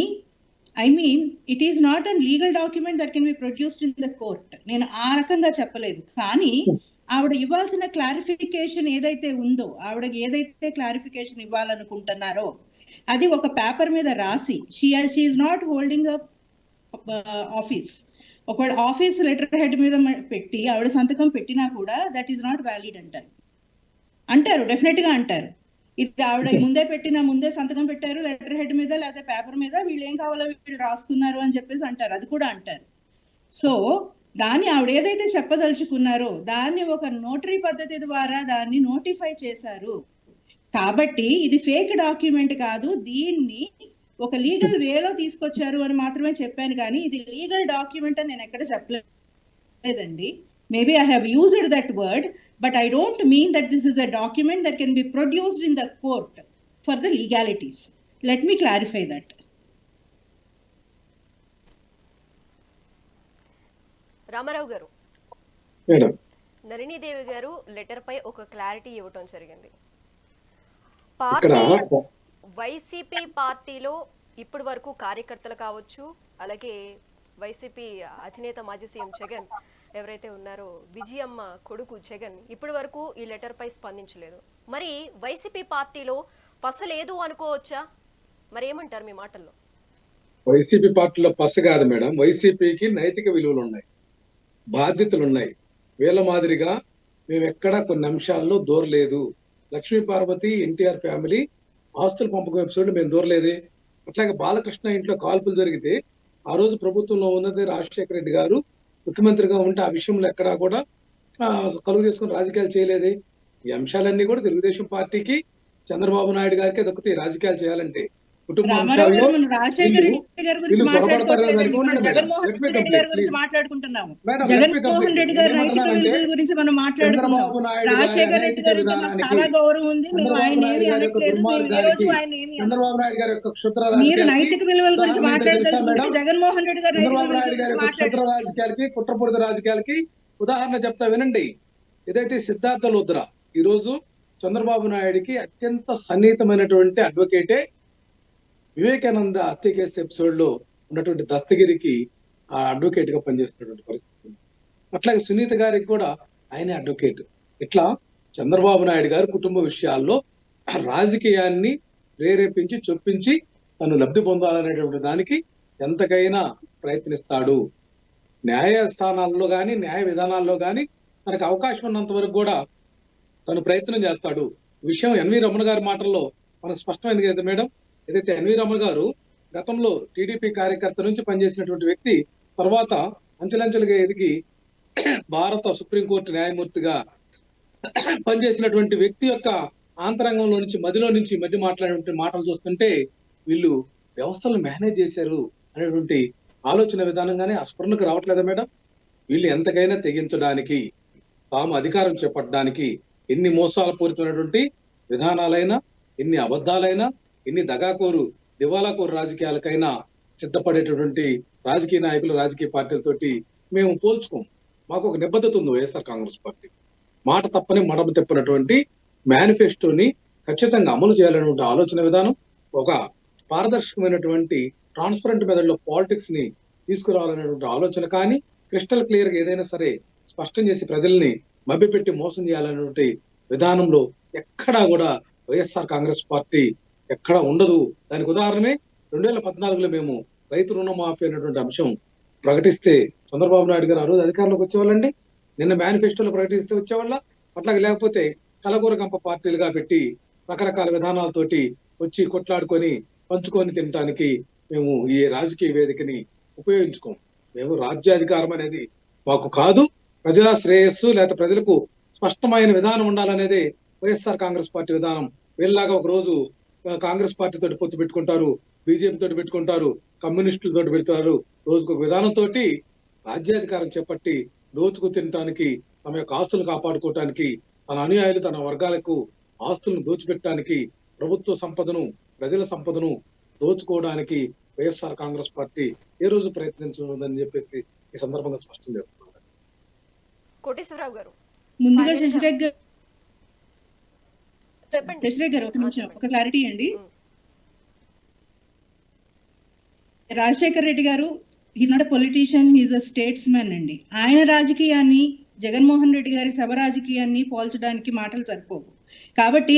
it is not an legal document that can be produced in the court. నేను ఆ రకంగా చెప్పలేదు. కానీ ఆవిడ ఇవ్వాల్సిన క్లారిఫికేషన్ ఏదైతే ఉందో, ఆవిడకి ఏదైతే క్లారిఫికేషన్ ఇవ్వాలనుకుంటున్నారో అది ఒక పేపర్ మీద రాసి, she is not holding up office. ఒకవేళ ఆఫీస్ లెటర్ హెడ్ మీద పెట్టి ఆవిడ సంతకం పెట్టినా కూడా దట్ ఈస్ నాట్ వ్యాలిడ్ అంటారు, డెఫినెట్ గా అంటారు. ఇది ఆవిడ ముందే సంతకం పెట్టారు లెటర్ హెడ్ మీద లేకపోతే పేపర్ మీద, వీళ్ళు ఏం కావాలో వీళ్ళు రాసుకున్నారు అని చెప్పేసి అంటారు, అది కూడా అంటారు. సో దాన్ని ఆవిడ ఏదైతే చెప్పదలుచుకున్నారో దాన్ని ఒక నోటరీ పద్ధతి ద్వారా దాన్ని నోటిఫై చేశారు. కాబట్టి ఇది ఫేక్ డాక్యుమెంట్ కాదు, దీన్ని ఒక లీగల్ వేలో తీసుకొచ్చారు అని మాత్రమే చెప్పాను. కానీ ఇది లీగల్ డాక్యుమెంట్ అని నేను ఎక్కడ చెప్పలేదండి. Maybe I have used that word, but I don't mean that this is a document that can be produced in the court for the legalities. Let me clarify that. Ramarao గారు, నళినీదేవి గారు letter పై ఒక clarity ఇవ్వటం జరిగింది. YCP పార్టీలో ఇప్పటి వరకు కార్యకర్తలు కావచ్చు, అలాగే వైసీపీ అధినేత మాజీ సీఎం జగన్ ఎవరైతే ఉన్నారో, విజయమ్మ కొడుకు జగన్ ఇప్పటి వరకు ఈ లెటర్ పై స్పందించలేదు. మరి వైసీపీ పార్టీలో పస లేదు అనుకోవచ్చా? మరి ఏమంటారు మీ మాటల్లో? వైసీపీ పార్టీలో పస కాదు మేడం, వైసీపీకి నైతిక విలువలు ఉన్నాయి, బాధ్యతలు ఉన్నాయి. వీళ్ళ మాదిరిగా మేము ఎక్కడా కొన్ని అంశాల్లో దూరలేదు. లక్ష్మీ పార్వతి, ఎన్టీఆర్ ఫ్యామిలీ ఆస్తుల పంపకం ఎపిసోడ్ మేము దూరలేదే. అట్లాగే బాలకృష్ణ ఇంట్లో కాల్పులు జరిగితే ఆ రోజు ప్రభుత్వంలో ఉన్నది రాజశేఖర రెడ్డి గారు ముఖ్యమంత్రిగా ఉంటే ఆ విషయంలో ఎక్కడా కూడా కలుగు తీసుకుని రాజకీయాలు చేయలేదే. ఈ అంశాలన్నీ కూడా తెలుగుదేశం పార్టీకి, చంద్రబాబు నాయుడు గారికి దొక్కుతాయి రాజకీయాలు చేయాలంటే. రామారావు గారు, రాజశేఖర రెడ్డి గారి గురించి మాట్లాడుకోవట్లేదండి, జగన్మోహన్ రెడ్డి గారి గురించి మాట్లాడుకుంటున్నాము. జగన్మోహన్ రెడ్డి గారి నైతిక విలువల గురించి మనం మాట్లాడుకున్నాము. రాజశేఖర రెడ్డి గారి మాకు చాలా గౌరవం ఉంది, మేము ఆయన ఏమి అనట్లేదు, మేము ఏ రోజు ఆయన ఏమి. చంద్రబాబు నాయుడు గారి యొక్క క్షుద్ర మీరు నైతిక విలువల గురించి మాట్లాడదలుచుకుంటే జగన్మోహన్ రెడ్డి గారి నైతిక విలువల గురించి మాట్లాడారు. రాజకీయాలకి, కుట్రపూరిత రాజకీయాలకి ఉదాహరణ చెప్తా వినండి. ఏదైతే సిద్ధార్థ లూథ్రా ఈ రోజు చంద్రబాబు నాయుడికి అత్యంత సన్నిహితమైనటువంటి అడ్వకేటే, వివేకానంద హత్య కేసు ఎపిసోడ్ లో ఉన్నటువంటి దస్తగిరికి ఆ అడ్వకేట్ గా పనిచేస్తున్నటువంటి పరిస్థితి. అట్లాగే సునీత గారికి కూడా ఆయనే అడ్వకేట్. ఇట్లా చంద్రబాబు నాయుడు గారు కుటుంబ విషయాల్లో రాజకీయాన్ని ప్రేరేపించి చొప్పించి తను లబ్ధి పొందాలనేటువంటి దానికి ఎంతకైనా ప్రయత్నిస్తాడు. న్యాయస్థానాల్లో కానీ న్యాయ విధానాల్లో కానీ తనకు అవకాశం ఉన్నంత వరకు కూడా తను ప్రయత్నం చేస్తాడు. విషయం ఎన్వి రమణ గారి మాటల్లో మనకు స్పష్టమైంది కదా మేడం. ఏదైతే ఎన్వి రమణ గారు గతంలో టీడీపీ కార్యకర్త నుంచి పనిచేసినటువంటి వ్యక్తి, తర్వాత అంచెలంచెలుగా ఎదిగి భారత సుప్రీంకోర్టు న్యాయమూర్తిగా పనిచేసినటువంటి వ్యక్తి యొక్క ఆంతరంగంలో నుంచి, మధ్యలో నుంచి మధ్య మాట్లాడినటువంటి మాటలు చూస్తుంటే వీళ్ళు వ్యవస్థలను మేనేజ్ చేశారు అనేటువంటి ఆలోచన విధానంగానే ఆ స్ఫురణకు రావట్లేదా మేడం? వీళ్ళు ఎంతకైనా తెగించడానికి, తాము అధికారం చేపట్టడానికి ఎన్ని మోసాల పూరితమైనటువంటి విధానాలైనా, ఎన్ని అబద్ధాలైనా, ఎన్ని దగాకోరు దివాలాకోరు రాజకీయాలకైనా సిద్ధపడేటటువంటి రాజకీయ నాయకులు, రాజకీయ పార్టీలతోటి మేము పోల్చుకోం. మాకు ఒక నిబద్ధత ఉంది వైఎస్ఆర్ కాంగ్రెస్ పార్టీ. మాట తప్పని మడమ తిప్పినటువంటి మేనిఫెస్టోని ఖచ్చితంగా అమలు చేయాలనేటువంటి ఆలోచన విధానం, ఒక పారదర్శకమైనటువంటి ట్రాన్స్పరెంట్ మెథడ్లో పాలిటిక్స్ ని తీసుకురావాలనేటువంటి ఆలోచన, కానీ క్రిస్టల్ క్లియర్ గా ఏదైనా సరే స్పష్టం చేసి ప్రజల్ని మభ్యపెట్టి మోసం చేయాలనేటువంటి విధానంలో ఎక్కడా కూడా వైఎస్ఆర్ కాంగ్రెస్ పార్టీ ఎక్కడా ఉండదు. దానికి ఉదాహరణే 2014లో మేము రైతు రుణమాఫీ అనేటువంటి అంశం ప్రకటిస్తే చంద్రబాబు నాయుడు గారు ఆ రోజు అధికారంలోకి వచ్చేవాళ్ళండి. నిన్న మేనిఫెస్టోలో ప్రకటిస్తే వచ్చేవాళ్ళ, అట్లాగే లేకపోతే కలగూర గంప పార్టీలుగా పెట్టి రకరకాల విధానాలతోటి వచ్చి కొట్లాడుకొని పంచుకొని తినడానికి మేము ఈ రాజకీయ వేదికని ఉపయోగించుకోం. మేము రాజ్యాధికారం అనేది మాకు కాదు, ప్రజా శ్రేయస్సు లేదా ప్రజలకు స్పష్టమైన విధానం ఉండాలనేది వైఎస్ఆర్ కాంగ్రెస్ పార్టీ విధానం. వీళ్ళలాగా ఒక రోజు కాంగ్రెస్ పార్టీ తోటి పొత్తు పెట్టుకుంటారు, బీజేపీ తోటి పెట్టుకుంటారు, కమ్యూనిస్టులతో పెడతారు. రోజుకు ఒక విధానంతో రాజ్యాధికారం చేపట్టి దోచుకు తినడానికి, తమ యొక్క ఆస్తులు కాపాడుకోవటానికి, తన అనుయాయులు తన వర్గాలకు ఆస్తులను దోచిపెట్టడానికి, ప్రభుత్వ సంపదను, ప్రజల సంపదను దోచుకోవడానికి వైఎస్ఆర్ కాంగ్రెస్ పార్టీ ఏ రోజు ప్రయత్నించదని చెప్పేసి ఈ సందర్భంగా స్పష్టం చేస్తున్నారు. కోటేశ్వరరావు గారు, ముందుగా శశిరేఖ్ గారు, చెప్పండి. శశిరేఖ్ గారు ఒక నిమిషం, ఒక క్లారిటీ అండి. రాజశేఖర్ రెడ్డి గారు is not a politician, is a states man అండి. ఆయన రాజకీయాన్ని జగన్మోహన్ రెడ్డి గారి సభ రాజకీయాన్ని పోల్చడానికి మాటలు సరిపోవు. కాబట్టి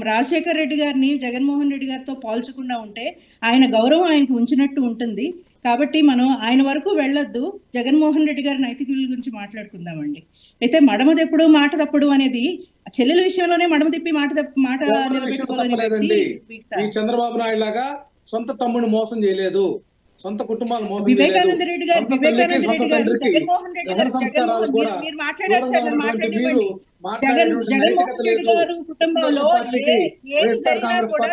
రాజశేఖర్ రెడ్డి గారిని జగన్మోహన్ రెడ్డి గారితో పోల్చకుండా ఉంటే ఆయన గౌరవం ఆయనకు ఉంచినట్టు ఉంటుంది. కాబట్టి మనం ఆయన వరకు వెళ్ళొద్దు, జగన్మోహన్ రెడ్డి గారి నైతిక విలువల గురించి మాట్లాడుకుందామండి. అయితే మడమ తెప్పుడు మాట తప్పుడు అనేది చెల్లెల విషయంలోనే మడమ తిప్పి మాట నిలబెట్టుకోవాలని చంద్రబాబు నాయుడు లాగా సొంత తమ్ముడిని మోసం చేయలేదు, సొంత కుటుంబాలు మోసం వివేకానంద రెడ్డి గారు జగన్మోహన్ రెడ్డి గారు మీరు మాట్లాడారు సార్, నన్ను మాట్లాడివ్వండి. జగన్మోహన్ రెడ్డి గారు కుటుంబంలో ఏది జరిగినా కూడా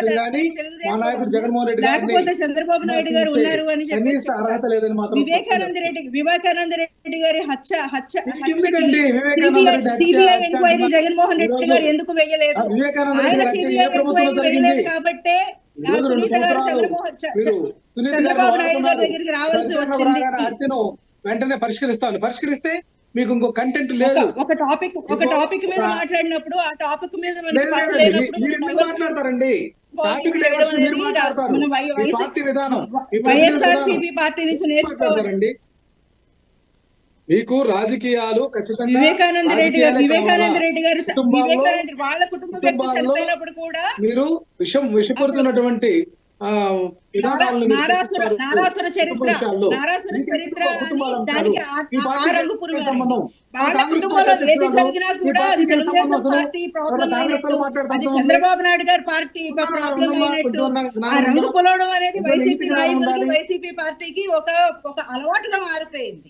లేకపోతే చంద్రబాబు నాయుడు గారు ఉన్నారు అని చెప్పి వివేకానంద రెడ్డి గారి సిబిఐ ఎంక్వైరీ జగన్మోహన్ రెడ్డి గారు ఎందుకు వేయలేదు? ఆయన సిబిఐ ఎంక్వైరీ వేయలేదు కాబట్టి సునీత గారు చంద్రబాబు నాయుడు గారి దగ్గరికి రావాల్సి వచ్చింది. వెంటనే పరిష్కరిస్తే మీకు ఇంకో కంటెంట్ లేదు. ఒక టాపిక్ మీద మాట్లాడినప్పుడు ఆ టాపిక్ మీద మాట్లాడతారండి. వైఎస్ఆర్సీపీ పార్టీ నుంచి నేర్చుకోవాలండి. మీకు రాజకీయాలు ఖచ్చితంగా వివేకానంద రెడ్డి గారు వాళ్ళ కుటుంబ వ్యక్తి చనిపోయినప్పుడు కూడా మీరు విషపడుతున్నటువంటి నారాసుర చరిత్ర దానికి ఆ రంగు పురుగు. వాళ్ళ కుటుంబంలో ఏది జరిగినా కూడా అది తెలుగుదేశం పార్టీ ప్రాబ్లం అయినట్టు, అది చంద్రబాబు నాయుడు గారి పార్టీ ప్రాబ్లం అయినట్టు ఆ రంగు పొలవడం అనేది వైసీపీ నాయకులకి, వైసీపీ పార్టీకి ఒక అలవాటుగా మారిపోయింది.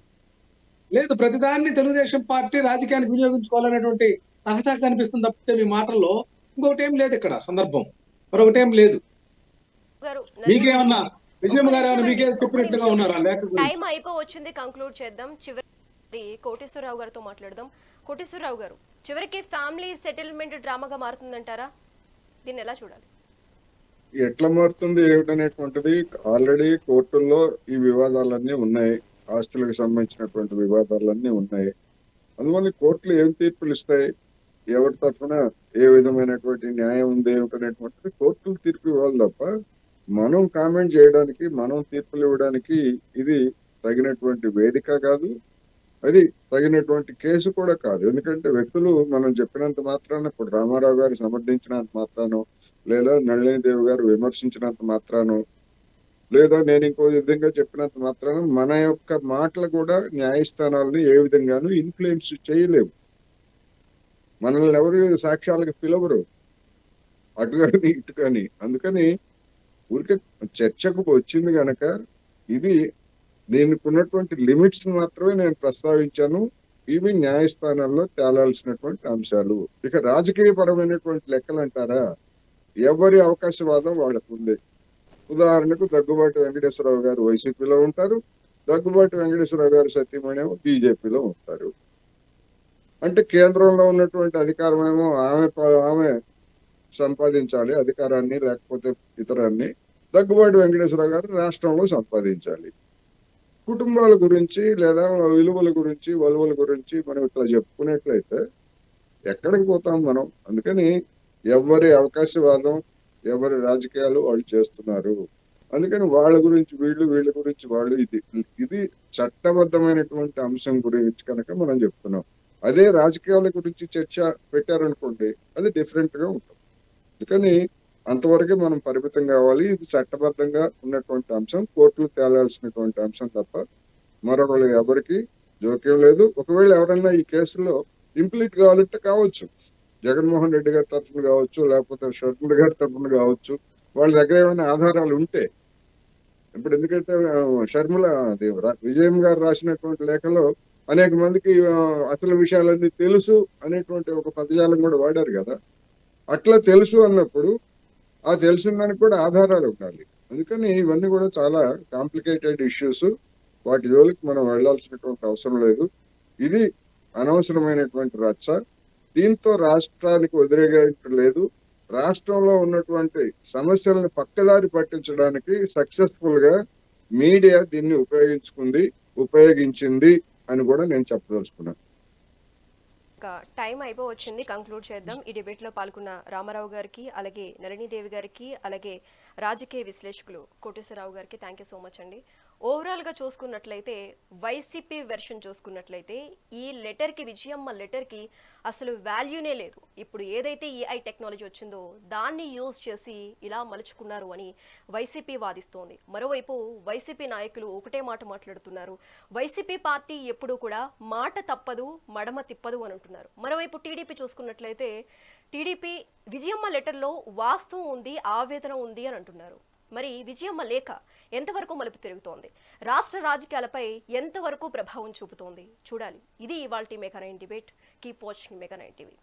లేదు, ప్రతిదాన్ని తెలుగుదేశం పార్టీ రాజకీయానికి వినియోగించుకోవాలనేటువంటి తహతా కనిపిస్తుంది తప్పితే మీ మాటల్లో ఇంకొకటి ఏం లేదు. ఇక్కడ సందర్భం మరొకటి ఏం లేదు. మీకేమన్నా విజయం గారు ఏమన్నా మీకే చెప్పినట్టుగా ఉన్నారా? టైం అయిపోవచ్చింది, కంక్లూడ్ చేద్దాం. చివరి కోటేశ్వరరావు గారితో మాట్లాడదాం. కోటేశ్వరరావు గారు, చివరికి ఫ్యామిలీ సెటిల్మెంట్ డ్రామాగా మారుతుందంటారా? దీన్ని ఎలా చూడాలి? ఎట్లా మారుతుంది ఏమిటనేటువంటిది ఆల్రెడీ కోర్టుల్లో ఈ వివాదాలన్నీ ఉన్నాయి, ఆస్తులకు సంబంధించినటువంటి వివాదాలన్నీ ఉన్నాయి. అందువల్ల కోర్టులు ఏం తీర్పులు ఇస్తాయి, ఎవరి తరఫున ఏ విధమైనటువంటి న్యాయం ఉంది ఏమిటనేటువంటిది కోర్టులు తీర్పు ఇవ్వాలి తప్ప మనం కామెంట్ చేయడానికి, మనం తీర్పులు ఇవ్వడానికి ఇది తగినటువంటి వేదిక కాదు, అది తగినటువంటి కేసు కూడా కాదు. ఎందుకంటే వ్యక్తులు మనం చెప్పినంత మాత్రాన, ఇప్పుడు రామారావు గారు సమర్థించినంత మాత్రాను, లేదా నళినీదేవి గారు విమర్శించినంత మాత్రాను, లేదా నేను ఇంకో విధంగా చెప్పినంత మాత్రాన మన యొక్క మాటలు కూడా న్యాయస్థానాలని ఏ విధంగానూ ఇన్ఫ్లుయెన్స్ చేయలేవు. మనల్ని ఎవరు సాక్ష్యాలకు పిలవరు. అటు కానీ ఇటు కానీ. అందుకని ఊరికే చర్చకు వచ్చింది గనక ఇది దీనికి ఉన్నటువంటి లిమిట్స్ మాత్రమే నేను ప్రస్తావించాను. ఇవి న్యాయస్థానాల్లో తేలాల్సినటువంటి అంశాలు. ఇక రాజకీయ పరమైనటువంటి లెక్కలు అంటారా, ఎవరి అవకాశవాదం వాళ్ళకు ఉంది. ఉదాహరణకు దగ్గుబాటి వెంకటేశ్వరరావు గారు వైసీపీలో ఉంటారు, దగ్గుబాటి వెంకటేశ్వరరావు గారు సతీమణి ఏమో బీజేపీలో ఉంటారు. అంటే కేంద్రంలో ఉన్నటువంటి అధికారం ఏమో ఆమె సంపాదించాలి అధికారాన్ని, లేకపోతే ఇతరాన్ని. దగ్గుబాటి వెంకటేశ్వరరావు గారు రాష్ట్రంలో సంపాదించాలి. కుటుంబాల గురించి లేదా విలువల గురించి వలువల గురించి మనం ఇట్లా చెప్పుకునేట్లయితే ఎక్కడికి పోతాం మనం? అందుకని ఎవరి అవకాశవాదం, ఎవరి రాజకీయాలు వాళ్ళు చేస్తున్నారు. అందుకని వాళ్ళ గురించి వీళ్ళు, వీళ్ళ గురించి వాళ్ళు. ఇది చట్టబద్ధమైనటువంటి అంశం గురించి కనుక మనం చెప్తున్నాం. అదే రాజకీయాల గురించి చర్చ పెట్టారనుకోండి, అది డిఫరెంట్ గా ఉంటుంది. అందుకని అంతవరకే మనం పరిమితం కావాలి. ఇది చట్టబద్ధంగా ఉన్నటువంటి అంశం, కోర్టులు తేలాల్సినటువంటి అంశం తప్ప మరొకరు ఎవరికి జోక్యం లేదు. ఒకవేళ ఎవరైనా ఈ కేసులో ఇంప్లీట్ కావాలంటే కావచ్చు, జగన్మోహన్ రెడ్డి గారి తరఫున కావచ్చు, లేకపోతే షర్మిల గారి తరఫున కావచ్చు, వాళ్ళ దగ్గర ఏమైనా ఆధారాలు ఉంటే. ఇప్పుడు ఎందుకంటే షర్మిల విజయం గారు రాసినటువంటి లేఖలో అనేక మందికి అసలు విషయాలన్నీ తెలుసు అనేటువంటి ఒక పదజాలం కూడా వాడారు కదా. అట్లా తెలుసు అన్నప్పుడు ఆ తెలిసిన దానికి కూడా ఆధారాలు ఉండాలి. అందుకని ఇవన్నీ కూడా చాలా కాంప్లికేటెడ్ ఇష్యూస్. వాటి జోలికి మనం వెళ్లాల్సినటువంటి అవసరం లేదు. ఇది అనవసరమైనటువంటి రచ్చ. దీంతో రాష్ట్రానికి వదిలేయలేదు. రాష్ట్రంలో ఉన్నటువంటి సమస్యలను పక్కదారి పట్టించడానికి సక్సెస్ఫుల్ గా మీడియా దీన్ని ఉపయోగించింది అని కూడా నేను చెప్పదలుచుకున్నాను. టైం అయిపోవచ్చింది, కంక్లూడ్ చేద్దాం. ఈ డిబేట్లో పాల్గొన్న రామారావు గారికి, అలాగే నళినీదేవి గారికి, అలాగే రాజకీయ విశ్లేషకులు కోటేశ్వరరావు గారికి థ్యాంక్ యూ సో మచ్ అండి. ఓవరాల్గా చూసుకున్నట్లయితే వైసీపీ వెర్షన్ చూసుకున్నట్లయితే ఈ లెటర్కి, విజయమ్మ లెటర్కి అసలు వాల్యూనే లేదు. ఇప్పుడు ఏదైతే ఏఐ టెక్నాలజీ వచ్చిందో దాన్ని యూజ్ చేసి ఇలా మలుచుకున్నారు అని వైసీపీ వాదిస్తోంది. మరోవైపు వైసీపీ నాయకులు ఒకటే మాట మాట్లాడుతున్నారు, వైసీపీ పార్టీ ఎప్పుడూ కూడా మాట తప్పదు, మడమ తిప్పదు అని అంటున్నారు. మరోవైపు టీడీపీ చూసుకున్నట్లయితే టీడీపీ విజయమ్మ లెటర్లో వాస్తవం ఉంది, ఆవేదన ఉంది అని అంటున్నారు. మరి విజయమ్మ లేఖ ఎంతవరకు మలుపు తిరుగుతోంది, రాష్ట్ర రాజకీయాలపై ఎంతవరకు ప్రభావం చూపుతోంది చూడాలి. ఇది ఇవాల్టి mega 9 debate. Keep watching mega 9 TV.